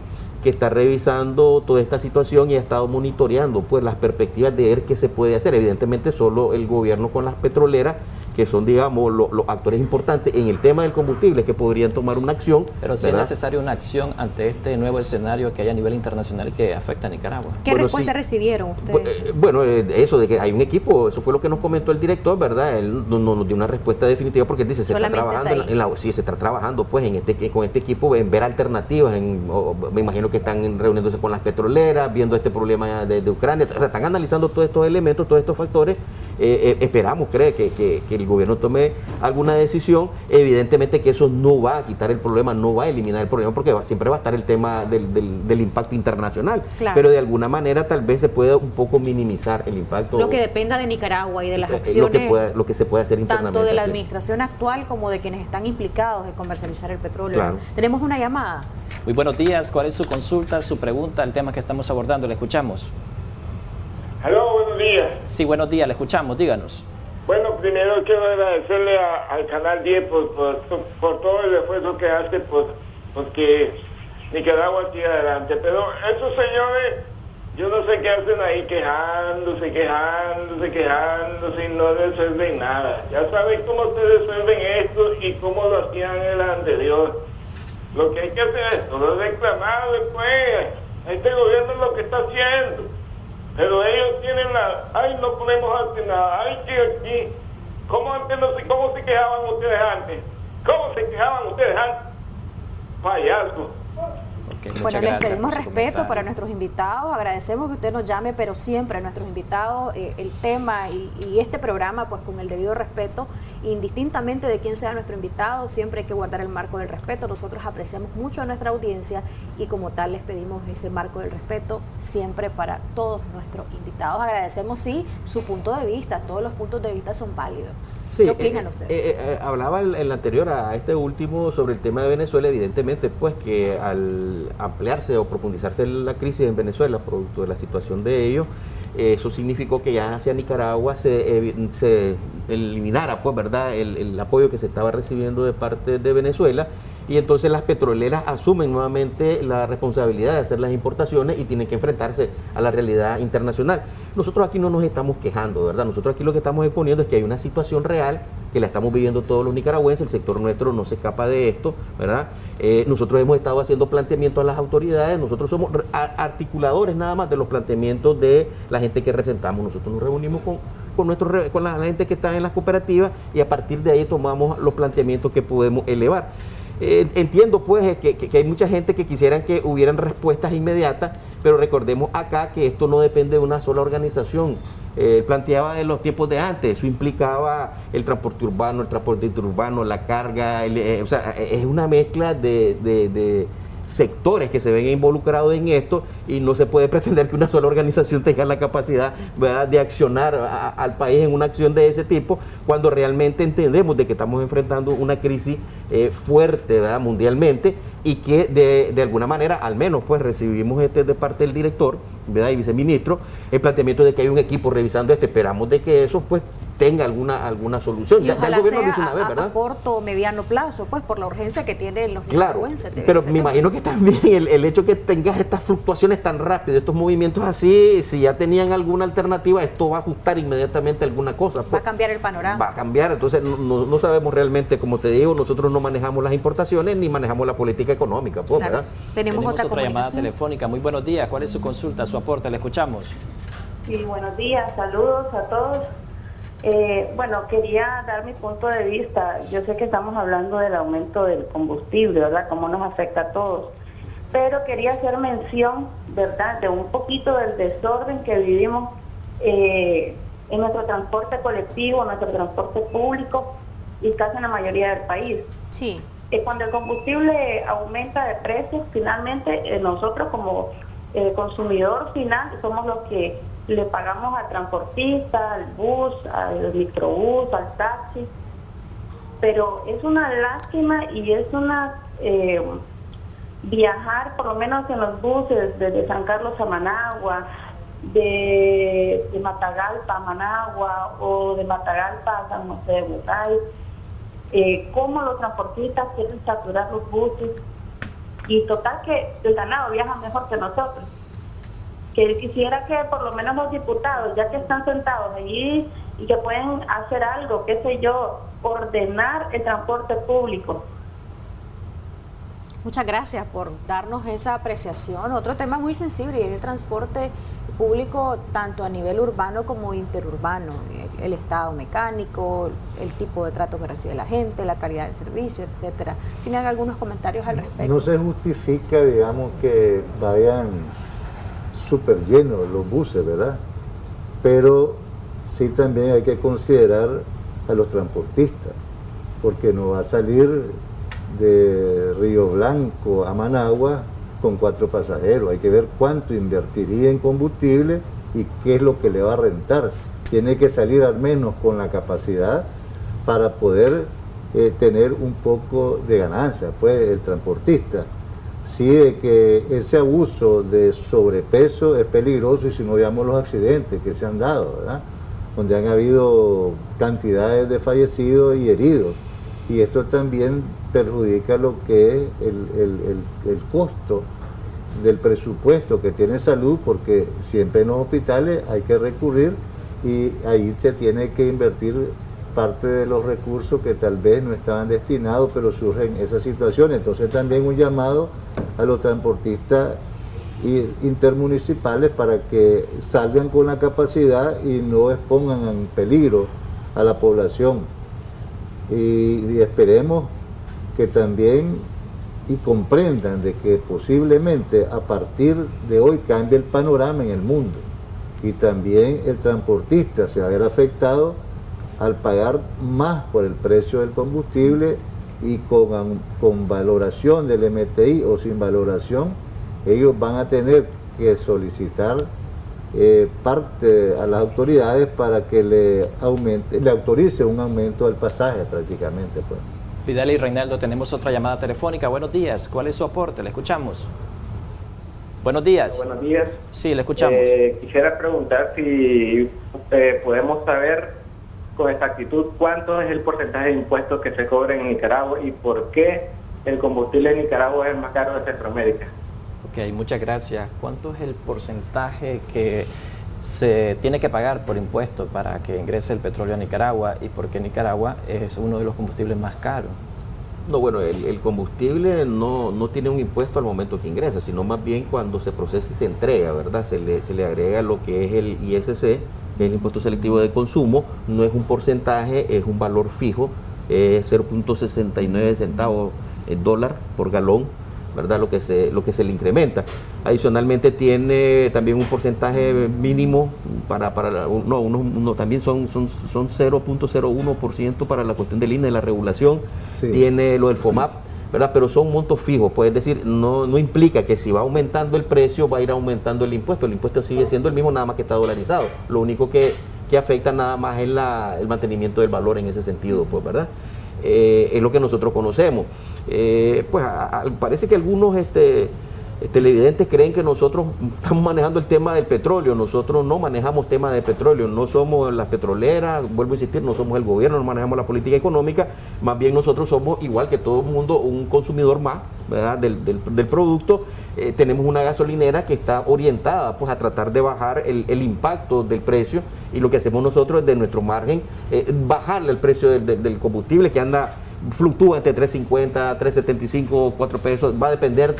que está revisando toda esta situación y ha estado monitoreando pues las perspectivas de ver qué se puede hacer. Evidentemente solo el gobierno con las petroleras, que son, digamos, los actores importantes en el tema del combustible, que podrían tomar una acción. Pero si es necesaria una acción ante este nuevo escenario que hay a nivel internacional que afecta a Nicaragua. ¿Qué respuesta recibieron ustedes? Bueno, eso de que hay un equipo, eso fue lo que nos comentó el director, ¿verdad? Él no nos dio una respuesta definitiva porque dice, se está trabajando sí, se está trabajando pues con este equipo en ver alternativas, me imagino que están reuniéndose con las petroleras, viendo este problema de Ucrania, o sea, están analizando todos estos elementos, todos estos factores. Esperamos, que el gobierno tome alguna decisión. Evidentemente que eso no va a quitar el problema, no va a eliminar el problema, porque siempre va a estar el tema del impacto internacional, claro. Pero de alguna manera tal vez se pueda un poco minimizar el impacto. Lo que dependa de Nicaragua y de las acciones, lo que se puede hacer internamente. Tanto de la administración actual como de quienes están implicados en comercializar el petróleo. Claro. Tenemos una llamada. Muy buenos días, ¿cuál es su consulta, su pregunta, el tema que estamos abordando? Le escuchamos. Aló, buenos días. Sí, buenos días, le escuchamos, díganos. Bueno, primero quiero agradecerle al Canal 10 por todo el esfuerzo que hace porque Nicaragua siga adelante. Pero esos señores, yo no sé qué hacen ahí quejándose y no resuelven nada. Ya saben cómo se resuelven esto y cómo lo hacían el anterior. Lo que hay que hacer es todo reclamar después. Este gobierno es lo que está haciendo. pero ellos tienen ay, no podemos hacer nada, ay, que aquí, ¿cómo se quejaban ustedes antes? ¿Cómo se quejaban ustedes antes? Payaso. Bueno, les pedimos respeto para nuestros invitados, agradecemos que usted nos llame, pero siempre a nuestros invitados, el tema y este programa, pues con el debido respeto, indistintamente de quién sea nuestro invitado, siempre hay que guardar el marco del respeto. Nosotros apreciamos mucho a nuestra audiencia y como tal les pedimos ese marco del respeto siempre para todos nuestros invitados. Agradecemos, sí, su punto de vista, todos los puntos de vista son válidos. Sí, ¿qué opinan ustedes? Hablaba el anterior a este último sobre el tema de Venezuela, evidentemente pues que al ampliarse o profundizarse la crisis en Venezuela producto de la situación de ellos, eso significó que ya hacia Nicaragua se eliminara pues verdad el apoyo que se estaba recibiendo de parte de Venezuela, y entonces las petroleras asumen nuevamente la responsabilidad de hacer las importaciones y tienen que enfrentarse a la realidad internacional. Nosotros aquí no nos estamos quejando, ¿verdad? Nosotros aquí lo que estamos exponiendo es que hay una situación real que la estamos viviendo todos los nicaragüenses, el sector nuestro no se escapa de esto, ¿verdad? Nosotros hemos estado haciendo planteamientos a las autoridades, nosotros somos articuladores nada más de los planteamientos de la gente que representamos. Nosotros nos reunimos con la gente que está en las cooperativas y a partir de ahí tomamos los planteamientos que podemos elevar. Entiendo pues que hay mucha gente que quisieran que hubieran respuestas inmediatas, pero recordemos acá que esto no depende de una sola organización. Planteaba en los tiempos de antes, eso implicaba el transporte urbano, el transporte interurbano, la carga, o sea, es una mezcla de sectores que se ven involucrados en esto y no se puede pretender que una sola organización tenga la capacidad, ¿verdad?, de accionar al país en una acción de ese tipo, cuando realmente entendemos de que estamos enfrentando una crisis fuerte, ¿verdad?, mundialmente, y que de alguna manera al menos pues recibimos de parte del director, ¿verdad?, y viceministro el planteamiento de que hay un equipo revisando esperamos de que eso pues tenga alguna solución. Y ya ojalá el gobierno sea lo hizo una vez, ¿verdad? a corto o mediano plazo, pues por la urgencia que tienen los Claro, nicaragüenses. pero me imagino que también el hecho que tengas estas fluctuaciones tan rápidas, estos movimientos así, si ya tenían alguna alternativa, esto va a ajustar inmediatamente alguna cosa. Pues, va a cambiar el panorama. Va a cambiar, entonces no sabemos realmente, como te digo, nosotros no manejamos las importaciones ni manejamos la política económica, pues, claro. ¿verdad? Tenemos otra llamada telefónica. Muy buenos días, ¿cuál es su consulta, su aporte? Le escuchamos. Sí, buenos días, saludos a todos. Bueno, quería dar mi punto de vista. Yo sé que estamos hablando del aumento del combustible, ¿verdad? Cómo nos afecta a todos. Pero quería hacer mención, ¿verdad?, de un poquito del desorden que vivimos en nuestro transporte colectivo, en nuestro transporte público y casi en la mayoría del país. Sí. Cuando el combustible aumenta de precios, finalmente nosotros como consumidor final somos los que le pagamos al transportista, al bus, al microbús, al taxi, pero es una lástima y es una viajar por lo menos en los buses desde San Carlos a Managua, de Matagalpa a Managua o de Matagalpa a San José de Bucay, cómo los transportistas quieren saturar los buses y total que el ganado viaja mejor que nosotros. Que quisiera que por lo menos los diputados, ya que están sentados allí y que pueden hacer algo, qué sé yo, ordenar el transporte público. Muchas gracias por darnos esa apreciación. Otro tema muy sensible es el transporte público tanto a nivel urbano como interurbano, el estado mecánico, el tipo de trato que recibe la gente, la calidad del servicio, etcétera. ¿Tienen algunos comentarios al respecto? No se justifica, digamos, que vayan súper llenos los buses, ¿verdad? Pero sí también hay que considerar a los transportistas, porque no va a salir de Río Blanco a Managua con 4 pasajeros. Hay que ver cuánto invertiría en combustible y qué es lo que le va a rentar. Tiene que salir al menos con la capacidad para poder tener un poco de ganancia, pues, el transportista. Sí, de que ese abuso de sobrepeso es peligroso, y si no veamos los accidentes que se han dado, ¿verdad?, donde han habido cantidades de fallecidos y heridos, y esto también perjudica lo que es el costo del presupuesto que tiene salud, porque siempre en los hospitales hay que recurrir y ahí se tiene que invertir parte de los recursos que tal vez no estaban destinados, pero surgen esas situaciones. Entonces también un llamado a los transportistas intermunicipales para que salgan con la capacidad y no expongan en peligro a la población. Y esperemos que también y comprendan de que posiblemente a partir de hoy cambie el panorama en el mundo y también el transportista se va a ver afectado al pagar más por el precio del combustible y con valoración del MTI o sin valoración, ellos van a tener que solicitar parte a las autoridades para que le autorice un aumento del pasaje prácticamente, pues. Vidal y Reinaldo, tenemos otra llamada telefónica. Buenos días, ¿cuál es su aporte? Le escuchamos. Buenos días. Buenos días. Sí, le escuchamos. Quisiera preguntar si podemos saber con exactitud cuánto es el porcentaje de impuestos que se cobran en Nicaragua y por qué el combustible en Nicaragua es el más caro de Centroamérica. Ok, muchas gracias. ¿Cuánto es el porcentaje que se tiene que pagar por impuestos para que ingrese el petróleo a Nicaragua y por qué Nicaragua es uno de los combustibles más caros? No, bueno, el combustible no tiene un impuesto al momento que ingresa, sino más bien cuando se procesa y se entrega, ¿verdad? Se le agrega lo que es el ISC, que es el impuesto selectivo de consumo. No es un porcentaje, es un valor fijo, 0.69 centavos dólar por galón, ¿verdad? Lo que se le incrementa. Adicionalmente tiene también un porcentaje mínimo también son 0.01% para la cuestión del INE, de la regulación. Sí. Tiene lo del FOMAP, ¿verdad? Pero son montos fijos, pues, es decir, no implica que si va aumentando el precio va a ir aumentando el impuesto sigue siendo el mismo, nada más que está dolarizado. Lo único que afecta nada más es el mantenimiento del valor en ese sentido, pues, ¿verdad? Es lo que nosotros conocemos. Pues parece que algunos televidentes creen que nosotros estamos manejando el tema del petróleo. Nosotros no manejamos temas de petróleo, no somos las petroleras, vuelvo a insistir, no somos el gobierno, no manejamos la política económica, más bien nosotros somos, igual que todo el mundo, un consumidor más, ¿verdad? del producto. Tenemos una gasolinera que está orientada, pues, a tratar de bajar el impacto del precio, y lo que hacemos nosotros es de nuestro margen bajarle el precio del combustible, que fluctúa entre 3.50, 3.75, 4 pesos, va a depender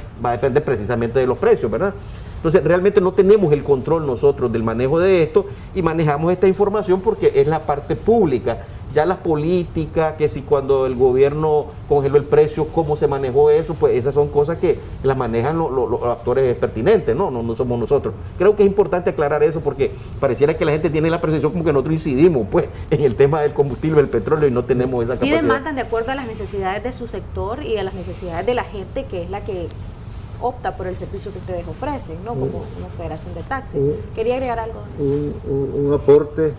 precisamente de los precios, ¿verdad? Entonces realmente no tenemos el control nosotros del manejo de esto y manejamos esta información porque es la parte pública. Ya las políticas, que si cuando el gobierno congeló el precio, cómo se manejó eso, pues esas son cosas que las manejan los actores pertinentes, no somos nosotros. Creo que es importante aclarar eso porque pareciera que la gente tiene la percepción como que nosotros incidimos, pues, en el tema del combustible, del petróleo, y no tenemos esa capacidad. Sí demandan de acuerdo a las necesidades de su sector y a las necesidades de la gente, que es la que opta por el servicio que ustedes ofrecen, ¿no? Como una federación de taxis. Quería agregar algo. Un aporte.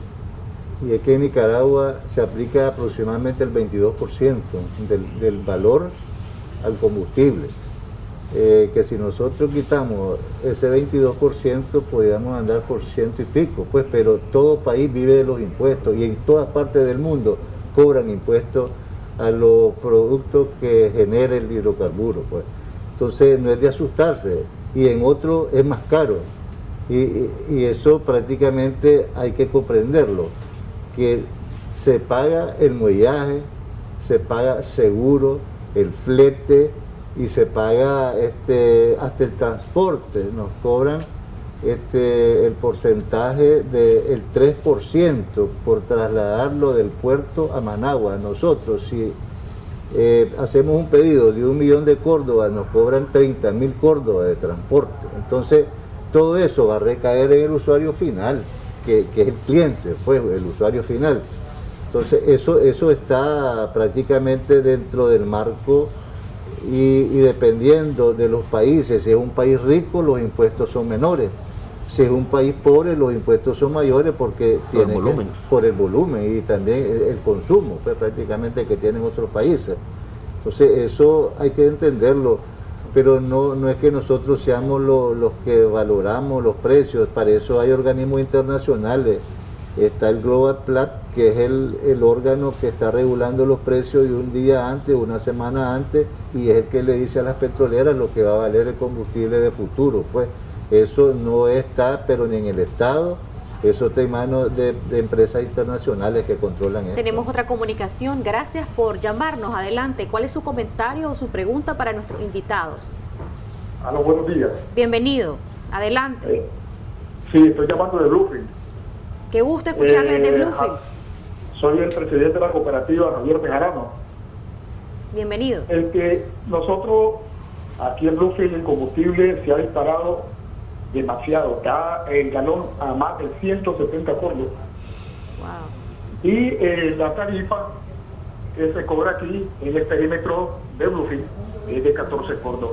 Y es que en Nicaragua se aplica aproximadamente el 22% del valor al combustible. Que si nosotros quitamos ese 22%, podríamos andar por 100 y pico, pues, pero todo país vive de los impuestos y en todas partes del mundo cobran impuestos a los productos que genera el hidrocarburo, pues. Entonces no es de asustarse, y en otro es más caro, y eso prácticamente hay que comprenderlo, que se paga el muellaje, se paga seguro, el flete y se paga hasta el transporte. Nos cobran el porcentaje del 3% por trasladarlo del puerto a Managua. Nosotros, si hacemos un pedido de 1 millón de córdobas, nos cobran 30.000 córdobas de transporte. Entonces todo eso va a recaer en el usuario final, que es el cliente, pues, el usuario final. Entonces eso está prácticamente dentro del marco y dependiendo de los países. Si es un país rico, los impuestos son menores. Si es un país pobre, los impuestos son mayores porque por el volumen y también el consumo, pues, prácticamente, que tienen otros países. Entonces eso hay que entenderlo. Pero no es que nosotros seamos los que valoramos los precios. Para eso hay organismos internacionales. Está el Global Platts, que es el órgano que está regulando los precios de un día antes, una semana antes, y es el que le dice a las petroleras lo que va a valer el combustible de futuro. Pues eso no está, pero ni en el Estado. Eso está en manos de empresas internacionales que controlan esto. Tenemos otra comunicación. Gracias por llamarnos. Adelante. ¿Cuál es su comentario o su pregunta para nuestros invitados? Aló, buenos días. Bienvenido. Adelante. Sí, estoy llamando de Bluefield. Qué gusto escucharle de Bluefield. Soy el presidente de la cooperativa, Javier Bejarano. Bienvenido. El que nosotros, aquí en Bluefield, el combustible se ha disparado demasiado. Está el galón a más de 170 cordos. Wow. Y la tarifa que se cobra aquí en el perímetro de Bluefield es de 14 cordos.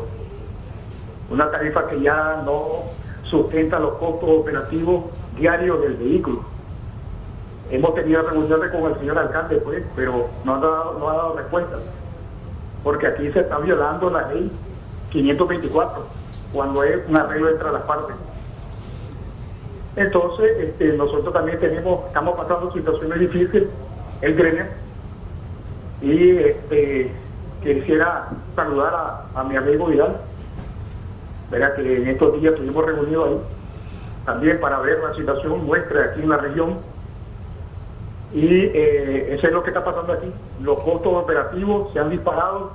Una tarifa que ya no sustenta los costos operativos diarios del vehículo. Hemos tenido reuniones con el señor alcalde, pues, pero no ha dado respuesta. Porque aquí se está violando la ley 524, cuando es un arreglo entre las partes. Entonces, nosotros también estamos pasando situaciones difíciles, el gremio, y quisiera saludar a mi amigo Vidal, verá que en estos días estuvimos reunidos ahí, también para ver la situación nuestra aquí en la región, y eso es lo que está pasando aquí. Los costos operativos se han disparado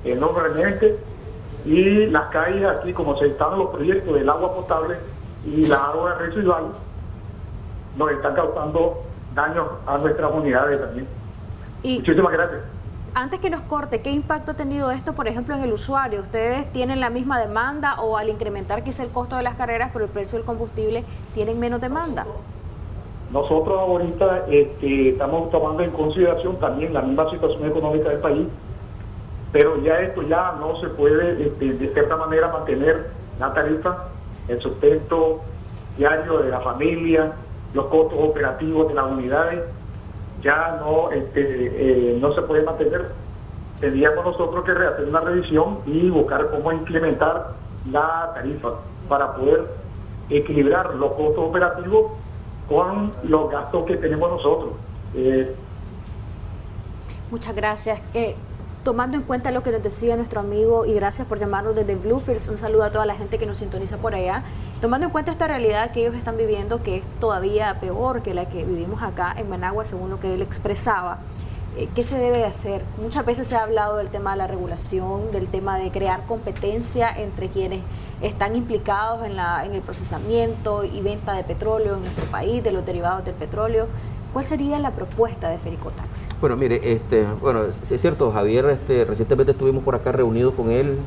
enormemente, y las calles aquí, como se están los proyectos del agua potable y la agua residual, nos están causando daños a nuestras unidades también. Muchísimas gracias. Antes que nos corte, ¿qué impacto ha tenido esto, por ejemplo, en el usuario? ¿Ustedes tienen la misma demanda o al incrementar quizá el costo de las carreras por el precio del combustible tienen menos demanda? Nosotros ahorita estamos tomando en consideración también la misma situación económica del país, pero ya esto ya no se puede de cierta manera mantener la tarifa, el sustento diario de la familia, los costos operativos de las unidades, ya no se puede mantener. Tendríamos nosotros que hacer una revisión y buscar cómo implementar la tarifa para poder equilibrar los costos operativos con los gastos que tenemos nosotros. Muchas gracias. Tomando en cuenta lo que nos decía nuestro amigo, y gracias por llamarnos desde Bluefields, un saludo a toda la gente que nos sintoniza por allá, tomando en cuenta esta realidad que ellos están viviendo, que es todavía peor que la que vivimos acá en Managua, según lo que él expresaba, ¿qué se debe de hacer? Muchas veces se ha hablado del tema de la regulación, del tema de crear competencia entre quienes están implicados en el procesamiento y venta de petróleo en nuestro país, de los derivados del petróleo. ¿Cuál sería la propuesta de Fericotaxi? Bueno, mire, bueno, es cierto, Javier, recientemente estuvimos por acá reunidos con él,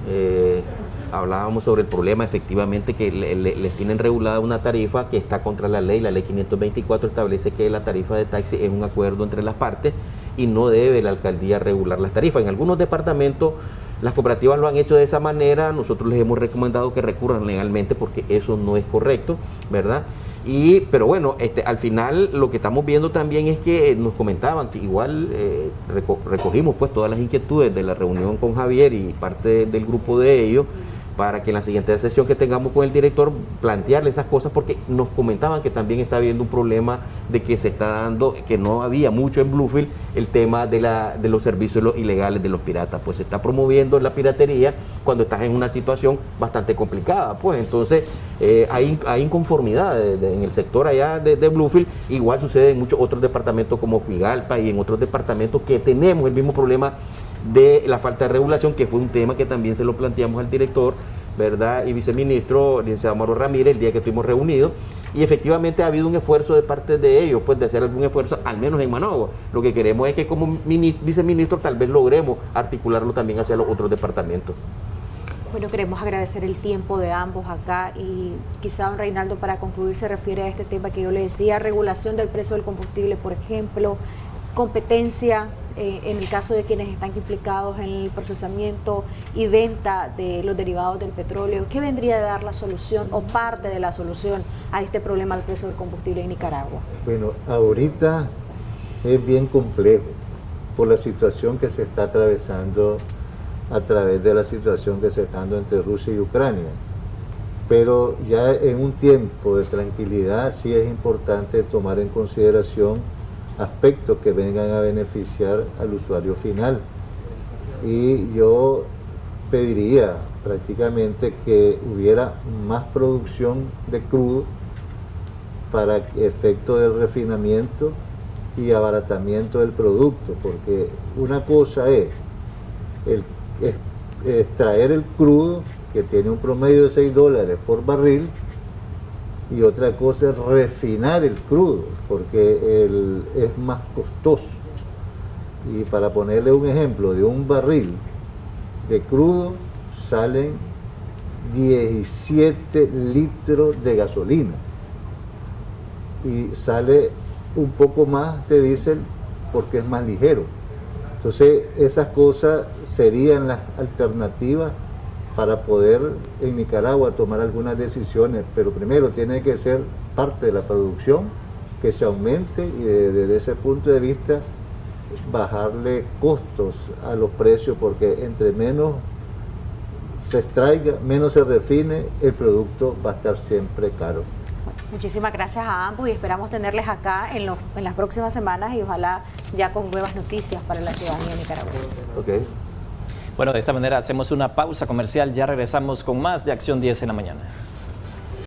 hablábamos sobre el problema, efectivamente, que les tienen regulada una tarifa que está contra la ley 524 establece que la tarifa de taxi es un acuerdo entre las partes y no debe la alcaldía regular las tarifas. En algunos departamentos las cooperativas lo han hecho de esa manera, nosotros les hemos recomendado que recurran legalmente porque eso no es correcto, ¿verdad? Pero bueno, al final lo que estamos viendo también es que nos comentaban, igual recogimos pues todas las inquietudes de la reunión con Javier y parte del grupo de ellos, para que en la siguiente sesión que tengamos con el director plantearle esas cosas, porque nos comentaban que también está habiendo un problema de que se está dando, que no había mucho en Bluefield, el tema de los servicios ilegales de los piratas, pues se está promoviendo la piratería cuando estás en una situación bastante complicada, pues entonces hay inconformidad en el sector allá de Bluefield. Igual sucede en muchos otros departamentos como Figalpa y en otros departamentos que tenemos el mismo problema de la falta de regulación, que fue un tema que también se lo planteamos al director, ¿verdad? Y viceministro, licenciado Mauro Ramírez, el día que estuvimos reunidos, y efectivamente ha habido un esfuerzo de parte de ellos, pues de hacer algún esfuerzo, al menos en Managua. Lo que queremos es que como viceministro tal vez logremos articularlo también hacia los otros departamentos. Bueno, queremos agradecer el tiempo de ambos acá, y quizá don Reinaldo, para concluir, se refiere a este tema que yo le decía, regulación del precio del combustible, por ejemplo, competencia en el caso de quienes están implicados en el procesamiento y venta de los derivados del petróleo. ¿Qué vendría a dar la solución o parte de la solución a este problema del precio del combustible en Nicaragua? Bueno, ahorita es bien complejo por la situación que se está atravesando a través de la situación que se está dando entre Rusia y Ucrania. Pero ya en un tiempo de tranquilidad sí es importante tomar en consideración aspectos que vengan a beneficiar al usuario final. Y yo pediría prácticamente que hubiera más producción de crudo para efecto del refinamiento y abaratamiento del producto, porque una cosa es extraer el crudo que tiene un promedio de $6 por barril, y otra cosa es refinar el crudo, porque es más costoso. Y para ponerle un ejemplo, de un barril de crudo salen 17 litros de gasolina y sale un poco más de diésel porque es más ligero. Entonces esas cosas serían las alternativas para poder en Nicaragua tomar algunas decisiones, pero primero tiene que ser parte de la producción que se aumente y desde ese punto de vista bajarle costos a los precios, porque entre menos se extraiga, menos se refine, el producto va a estar siempre caro. Muchísimas gracias a ambos y esperamos tenerles acá en las próximas semanas y ojalá ya con nuevas noticias para la ciudadanía nicaragüense. Okay. Bueno, de esta manera hacemos una pausa comercial, ya regresamos con más de Acción 10 en la mañana.